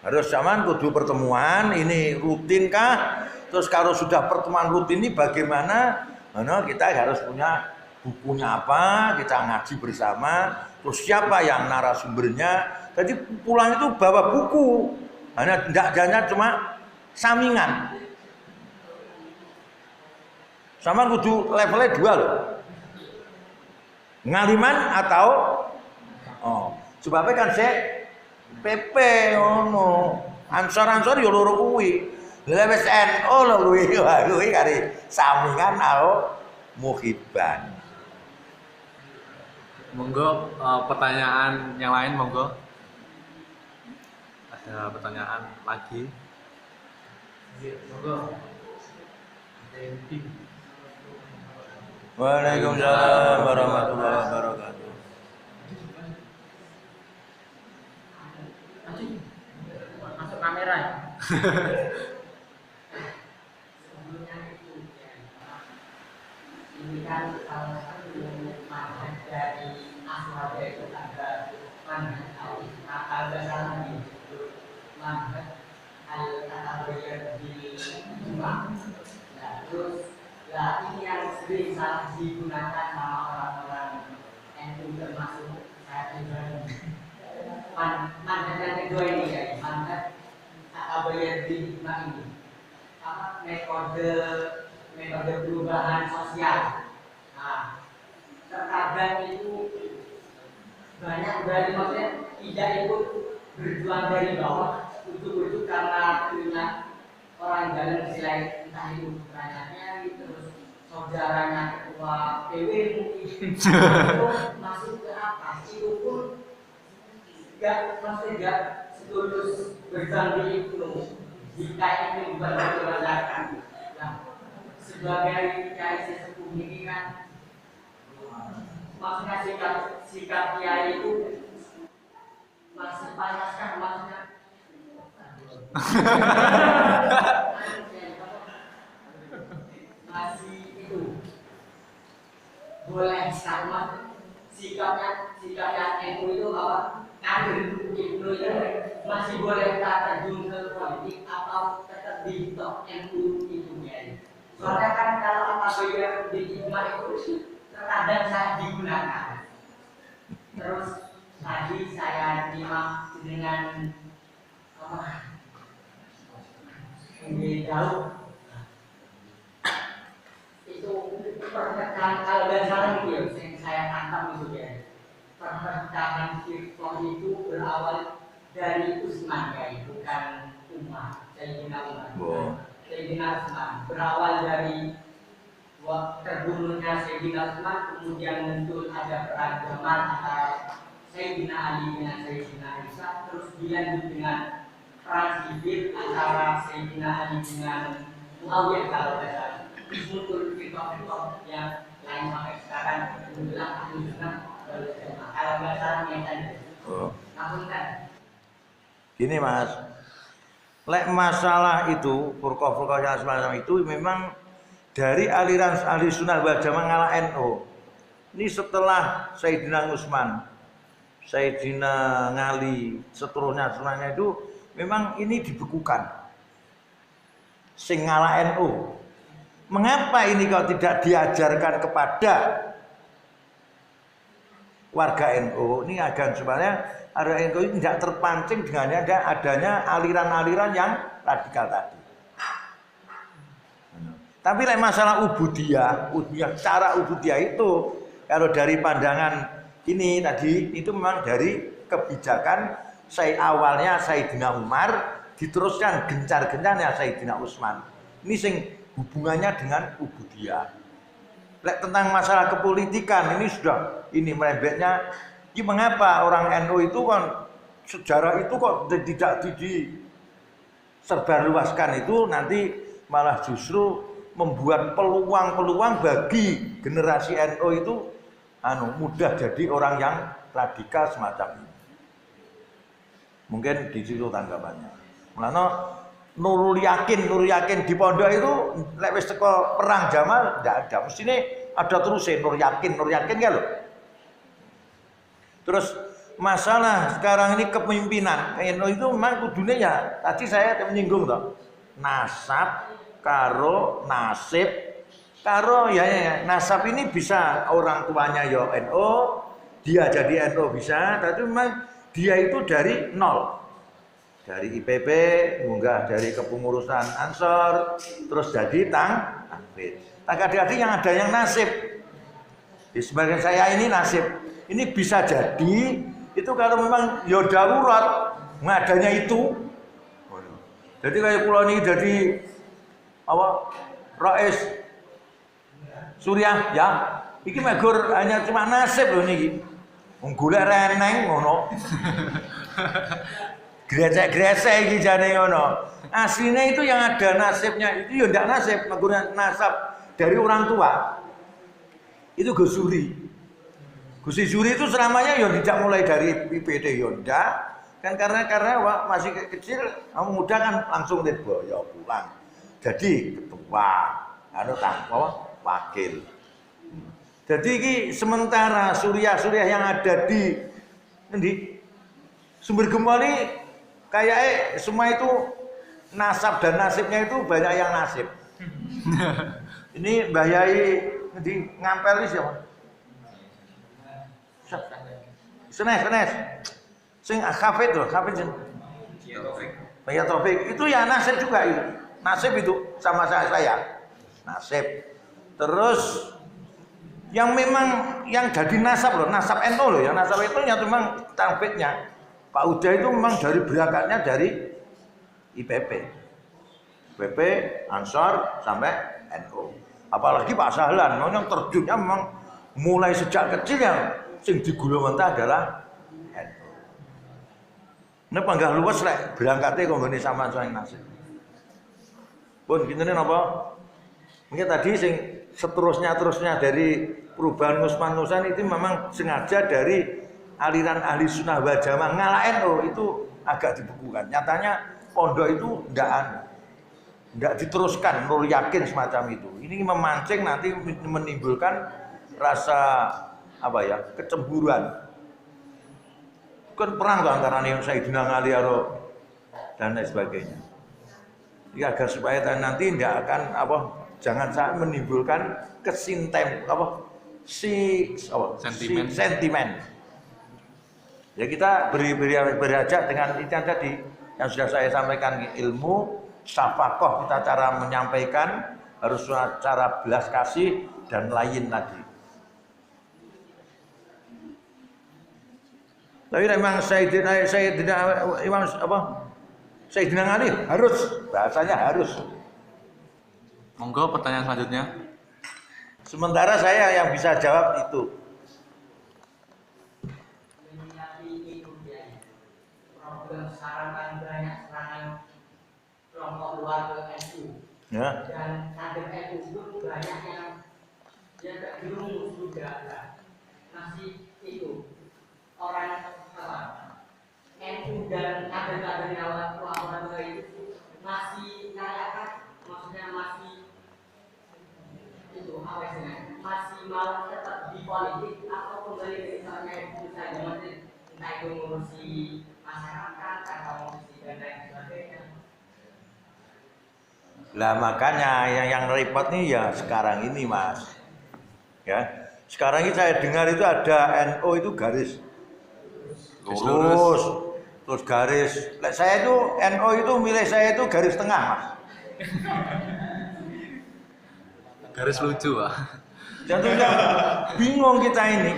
Harus zaman kudu pertemuan ini rutin kah? Terus kalau sudah pertemuan rutin ini bagaimana? Nah, kita harus punya bukunya apa? Kita ngaji bersama. Terus siapa yang narasumbernya? Jadi pulang itu bawa buku. Hanya tidak cuma samingan. Sama kudu levelnya 2 loh. Ngaliman atau sebabnya kan saya PP ngono. Ansor yo loro kuwi. Lah wis NU lho kuwi kari samingan atau muhibban. Monggo pertanyaan yang lain monggo. Ada pertanyaan lagi? Monggo. Waalaikumsalam warahmatullahi wabarakatuh. Masuk kamera ya? Ini kan salah satu manhaj dari Ahmad itu ada manhaj al-Ghazali disebut manhaj al-Tahawiyyah di Jum'ah. Nah, terus ini yang sering salah digunakan sama orang-orang NU termasuk saya juga. Manhaj yang kedua ini ya, manhaj Tahawiyyah di Jum'ah ini. Apa metode perubahan sosial. Nah, terkadang itu banyak dari maksudnya tidak ikut berjuang dari bawah untuk karena punya orang dalam selain entah itu banyaknya terus saudaranya ketua PW mungkin itu masuk ke atas itu pun maksudnya setulus berjuang di itu jika ini bukan berdasarkan. Nah, sebagai kiai sesepuh ini kan maksudnya sikap kiai itu masih panas kan maksudnya masih itu boleh sama sikapnya NU itu apa kader NU itu masih boleh tak terjun ke politik atau tetap di top NU itu ya. Soalnya kan kalau apa di Ijma itu terkadang saya digunakan. Terus tadi saya nyimak dengan apa? Ini jauh. Itu perpecahan al-Ghazali yang saya tangkap itu ya. Perpecahan firqah itu berawal dari Utsman ya, bukan Umar. Sayyidina Umar. Sayyidina Utsman berawal dari terbunuhnya Sayyidina Utsman, kemudian muncul ada perang Jamal antara Sayyidina Ali dengan Sayyidina Isa, terus dilanjut dengan perang sipil antara Sayyidina Ali dengan Muawiyah kalau tidak salah. Muncul firqah-firqah yang lain sampai sekarang menjelang ahli sunnah wal jamaah. Kalau nggak salah yang tadi. Namun kan Gini Mas, lek masalah itu furqah-furqah yang semacam itu memang dari aliran ahli sunnah wal jamaah ngalah NU. Ini setelah Sayyidina Utsman, Sayyidina Ali, seterusnya itu memang ini dibekukan. Sing ngalah NU. Mengapa ini kalau tidak diajarkan kepada warga NU? Ini agar sebenarnya warga NU ini tidak terpancing dengan adanya aliran-aliran yang radikal tadi. Tapi masalah ubudiyah, cara ubudiyah itu kalau dari pandangan ini tadi itu memang dari kebijakan awalnya Sayyidina Umar diteruskan gencar-gencarnya Sayyidina Utsman. Ini sing hubungannya dengan ubudiyah. Lek tentang masalah kepolitikan ini sudah merembetnya. Ini mengapa orang NU itu kan sejarah itu kok tidak disebarluaskan itu nanti malah justru membuat peluang-peluang bagi generasi NU itu mudah jadi orang yang radikal semacam ini. Mungkin di situ tanggapannya. Mulane Nurul Yakin di pondok itu lek wis teko perang Jamal ndak ada. Mestine ada terus Nur Yakin kan lho. Terus masalah sekarang ini kepemimpinan NU itu memang kudune ya tadi saya menyinggung toh. Nasab karo nasib karo ya nasab ini bisa orang tuanya ya NU, dia jadi NU bisa, tapi memang dia itu dari nol. Dari IPP, munggah dari kepengurusan Ansor, terus jadi Tanfid. Kadang-kadang yang ada yang nasib. Di sebagian saya ini nasib. Ini bisa jadi itu kalau memang ya darurat ngadanya itu. Jadi kayak pulau ini jadi Rais Suriah ya. Iki megur hanya cuma nasib loh niki. Wong golek reneng ngono. Gresek-gresek iki jane ngono. Aslinya itu yang ada nasibnya itu ya ndak nasib, menggunakan nasab dari orang tua. Itu Gus Suri. Gus Suri itu selamanya ya tidak mulai dari PPD ya ndak. Kan karena masih kecil, kamu muda kan langsung Lirboyo pulang. Jadi ketua, wakil. Jadi ini sementara Suriah yang ada di sumber gempa ini kayak semua itu nasab dan nasibnya itu banyak yang nasib. Ini Mbah Yai di ngampel ini siapa? Senes. Sing Hafid loh, Hafid sing. Mbah Taufik itu ya nasib juga itu. Nasib itu sama saya. Nasib. Terus yang memang yang jadi nasab loh, nasab NU loh ya, nasab itu ya memang Tanfidnya. Pak Uda itu memang dari berangkatnya dari IPP. IPP, Ansor sampai NU. Apalagi Pak Sahlan, yang terjunnya memang mulai sejak kecil yang sing digulung adalah NU. Ini panggah luwes lek berangkatnya kok ngene sama soal nasib. Pun gini napa? Mungkin tadi sing seterusnya dari perubahan Usman Nusan itu memang sengaja dari aliran ahli sunnah wal jamaah ngalah NU itu agak dibekukan. Nyatanya pondok itu tidak diteruskan Nur Yakin semacam itu. Ini memancing nanti menimbulkan rasa kecemburuan. Kan perang antara Sayyidina Ali dan lain sebagainya. Ya agar supaya nanti tidak akan jangan sampai menimbulkan sentimen. Ya kita berajak dengan itu tadi yang sudah saya sampaikan, ilmu, syafaqah kita cara menyampaikan harus cara belas kasih dan lain lagi. Tapi memang Sayyidina Ali harus, bahasanya harus. Monggo pertanyaan selanjutnya. Sementara saya yang bisa jawab itu. Sekarang kan banyak serangan kelompok luar ke NU. Ya. Dan kader NU pun banyak yang gak dirumus juga masih itu orang NU dan kader-kadernya ulama itu masih maksudnya masih itu masih mau tetap di politik atau kembali ke misalnya itu saja entah itu ngurusi masyarakat atau ngurusi dan lain sebagainya. Lah makanya yang repot nih ya sekarang ini Mas. Ya. Sekarang ini saya dengar itu ada NU itu garis lurus. Terus garis. Saya itu NU itu milih saya itu garis tengah, Mas. Garis lucu, Pak. Jatuhnya bingung kita ini.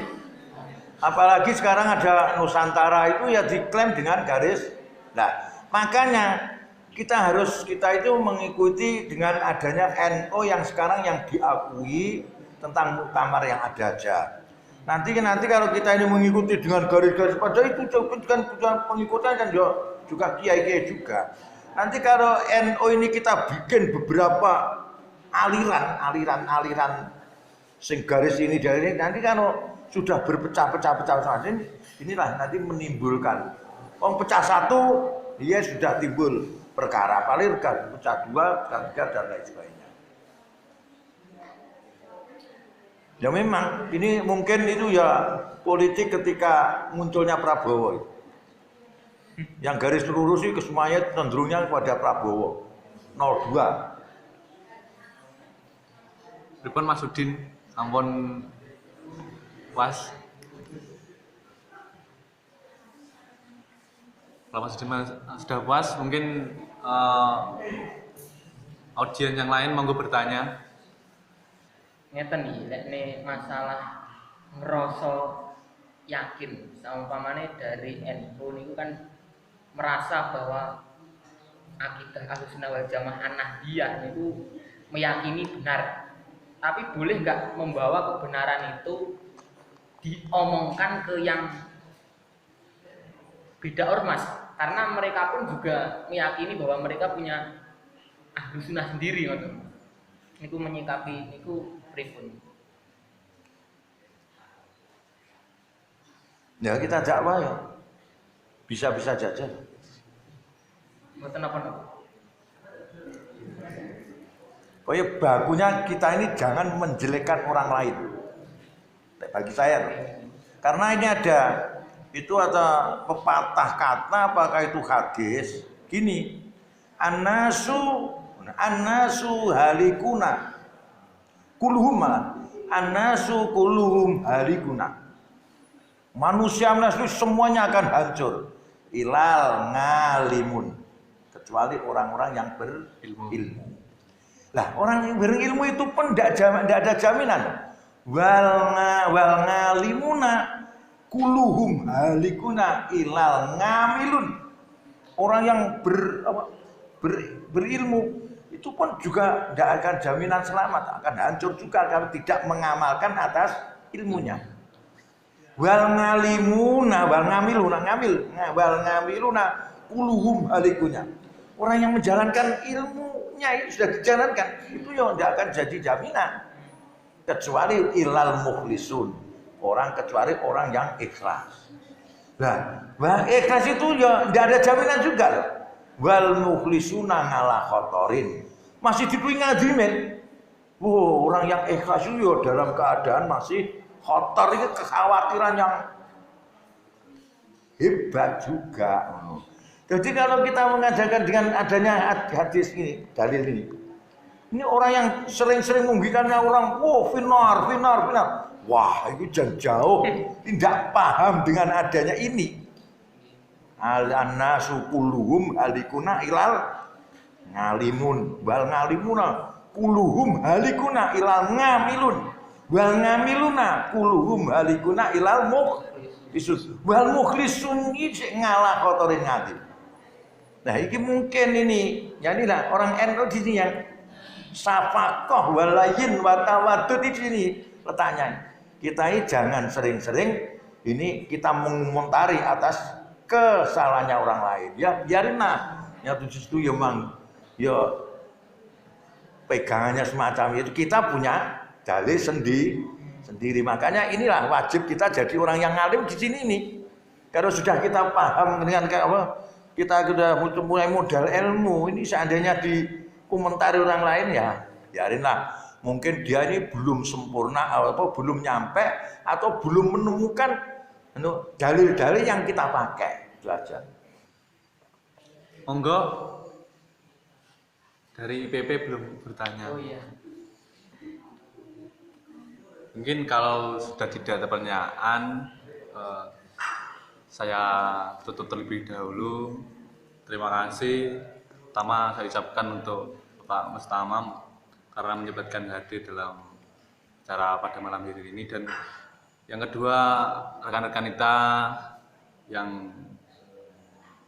Apalagi sekarang ada Nusantara itu ya diklaim dengan garis. Nah, makanya kita itu mengikuti dengan adanya NU yang sekarang yang diakui tentang muktamar yang ada aja. Nanti kalau kita ini mengikuti dengan garis-garis padahal itu kan pengikutan kan juga kiai-kiai juga. Nanti kalau NU ini kita bikin beberapa aliran sing garis ini dari ini, nanti kalau sudah berpecah-pecah inilah nanti menimbulkan pecah satu dia sudah timbul perkara, paling pecah dua, pecah tiga dan lain sebagainya. Ya memang ini mungkin itu ya politik ketika munculnya Prabowo. Yang garis lurus itu semuanya cenderungnya kepada Prabowo 02. Pripun Mas Udin sampun puas. Kalau Mas Udin sudah puas, mungkin audiens yang lain monggo bertanya. Ngeten nih masalah ngerasa yakin saumpamane dari NU niku kan merasa bahwa akidah Ahlussunnah wal Jamaah An-Nahdliyah niku meyakini benar. Tapi boleh nggak membawa kebenaran itu diomongkan ke yang beda ormas? Karena mereka pun juga meyakini bahwa mereka punya Ahlussunnah sendiri, niku menyikapi niku pripun? Ya kita dakwah ya. Bisa-bisa saja. Mboten napa-napa. Pokoknya bakunya kita ini jangan menjelekkan orang lain. Bagi saya. Karena ini ada pepatah kata apakah itu hadis gini. Annasu halikuna. Kulluhum annasu kulluhum halikuna. Manusia semuanya akan hancur. Ilal ngalimun. Kecuali orang-orang yang berilmu. Lah orang yang berilmu itu pun tidak ada jaminan. Wal ngalimuna kulluhum halikuna ilal ngamilun. Orang yang berilmu itu pun juga tidak akan jaminan selamat, akan hancur juga kalau tidak mengamalkan atas ilmunya. Wal ngamiluna kulluhum halikunya. Orang yang menjalankan ilmunya itu sudah dijalankan, itu yang tidak akan jadi jaminan. Kecuali ilal mukhlisun, kecuali orang yang ikhlas. Nah, ikhlas itu ya tidak ada jaminan juga loh. Wal mukhlisuna ngalah khotorin, masih diberi ngadimin. Orang yang ikhlas itu ya dalam keadaan masih khotor, itu kekhawatiran yang hebat juga. Jadi kalau kita mengadakan dengan adanya hadis ini, dalil ini orang yang sering-sering menggigitkannya orang, finar. Wah, itu jauh tidak paham dengan adanya ini. Al-annasu kulluhum halikuna ilal ngalimun wal ngalimuna kulluhum halikuna ilal ngamilun wal ngamiluna kulluhum halikuna ilal mukhlisun wal mukhlisun iki ngalah kotorin ngati. Nah, ini mungkin ini. Jadilah orang NU di sini yang safaqah walayin wa tawaddud di sini letaknya. Kita ini jangan sering-sering ini kita mengomentari atas kesalahannya orang lain. Ya biarinlah. Ya itu ya memang ya pegangannya semacam itu. Kita punya dalil sendiri. Makanya inilah wajib kita jadi orang yang alim di sini ini. Kalau sudah kita paham dengan kita sudah mulai modal ilmu, ini seandainya dikomentari orang lain ya biarinlah. Mungkin dia ini belum sempurna atau belum nyampe atau belum menemukan dalil-dalil yang kita pakai. Itu aja. Monggo dari IPP belum bertanya. Oh iya. Mungkin kalau sudah tidak ada pertanyaan, saya tutup terlebih dahulu. Terima kasih. Pertama saya ucapkan untuk Pak Mustamam karena menyempatkan hadir dalam acara pada malam hari ini, dan yang kedua rekan-rekan kita yang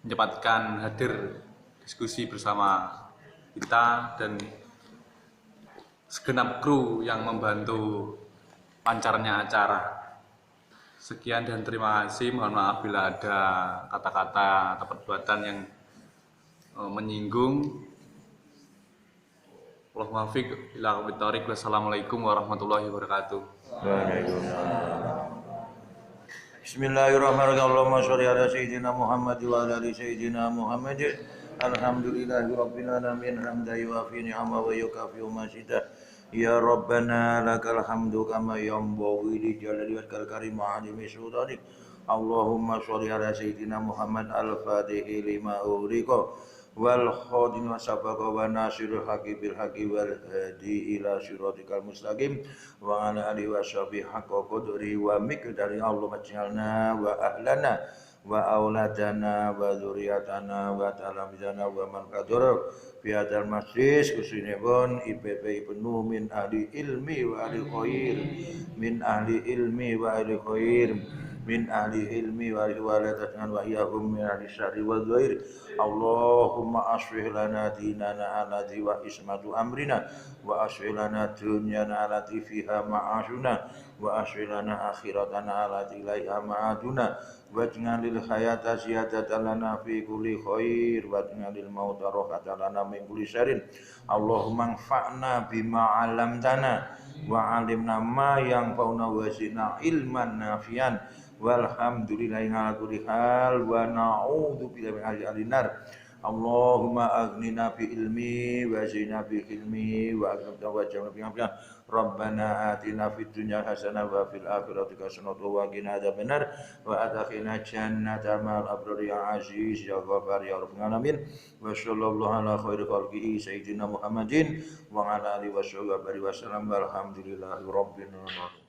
menyempatkan hadir di diskusi bersama kita dan segenap kru yang membantu lancarnya acara. Sekian dan terima kasih. Mohon maaf bila ada kata-kata atau perbuatan yang menyinggung. Allahumma fiq ila aqwamit. Wassalamualaikum warahmatullahi wabarakatuh. Waalaikumsalam. Bismillahirrahmanirrahim. Allahumma sholli ala sayyidina Muhammad wa ala ali sayyidina Muhammad. Alhamdulillahirabbil alamin hamdan yuwafi ni'amahu wa yukafi mazidah. Ya Rabbana lakal hamdu kama yanbaghi li jalali wajhikal karim wa 'azimi sultanik. Allahumma sholli ala sayyidina Muhammad al-Fatihi lima ughliqa wal khadim wa sabaqa wa nasirul haqqi bil haqqi wal hadi ila siratikal mustaqim wa ala alihi wa sahbihi haqqa qadri wa miqdari. Allahumma ij'alna wa ahlana wa auladana wa dzurriyyatana wa talamizana wa man qadara fi hadzal masjid khususipun IPP penuh min ahli ilmi wa ahli khair, min ahli ilmi wa ahli khair, min ahli ilmi wa ahli waladatna wa iyahum min ahli syarri wa dhair. Allahumma asfih lana dinana alladhi wa ismatu amrina wa asfih lana dunyana allati fiha ma'ashuna wa asfih lana akhiratana allati ilaiha ma'aduna waj'alil hayata ziyadatan lana fi kulli khair waj'alil mauta rahatan lana min kulli syarrin. Allahumma anfa'na bima 'allamtana wa 'allimna ma yanfa'una wa zidna ilman nafi'an walhamdulillahi ala kulli hal wa na'udzu billahi min adzabil nar. Allahumma aghnina bi ilmi wa zina bi ilmi wa aghnina wa jamna bi amrina. Rabbana atina fid dunya hasanah wa fil akhirati hasanah wa qina adzabannar wa adkhilna jannata ma'al abrar ya aziz ya ghafar ya rabbal alamin. Wa sallallahu ala khairi khalqihi sayyidina Muhammadin wa ala alihi wa sahbihi wa sallam walhamdulillahi rabbil alamin.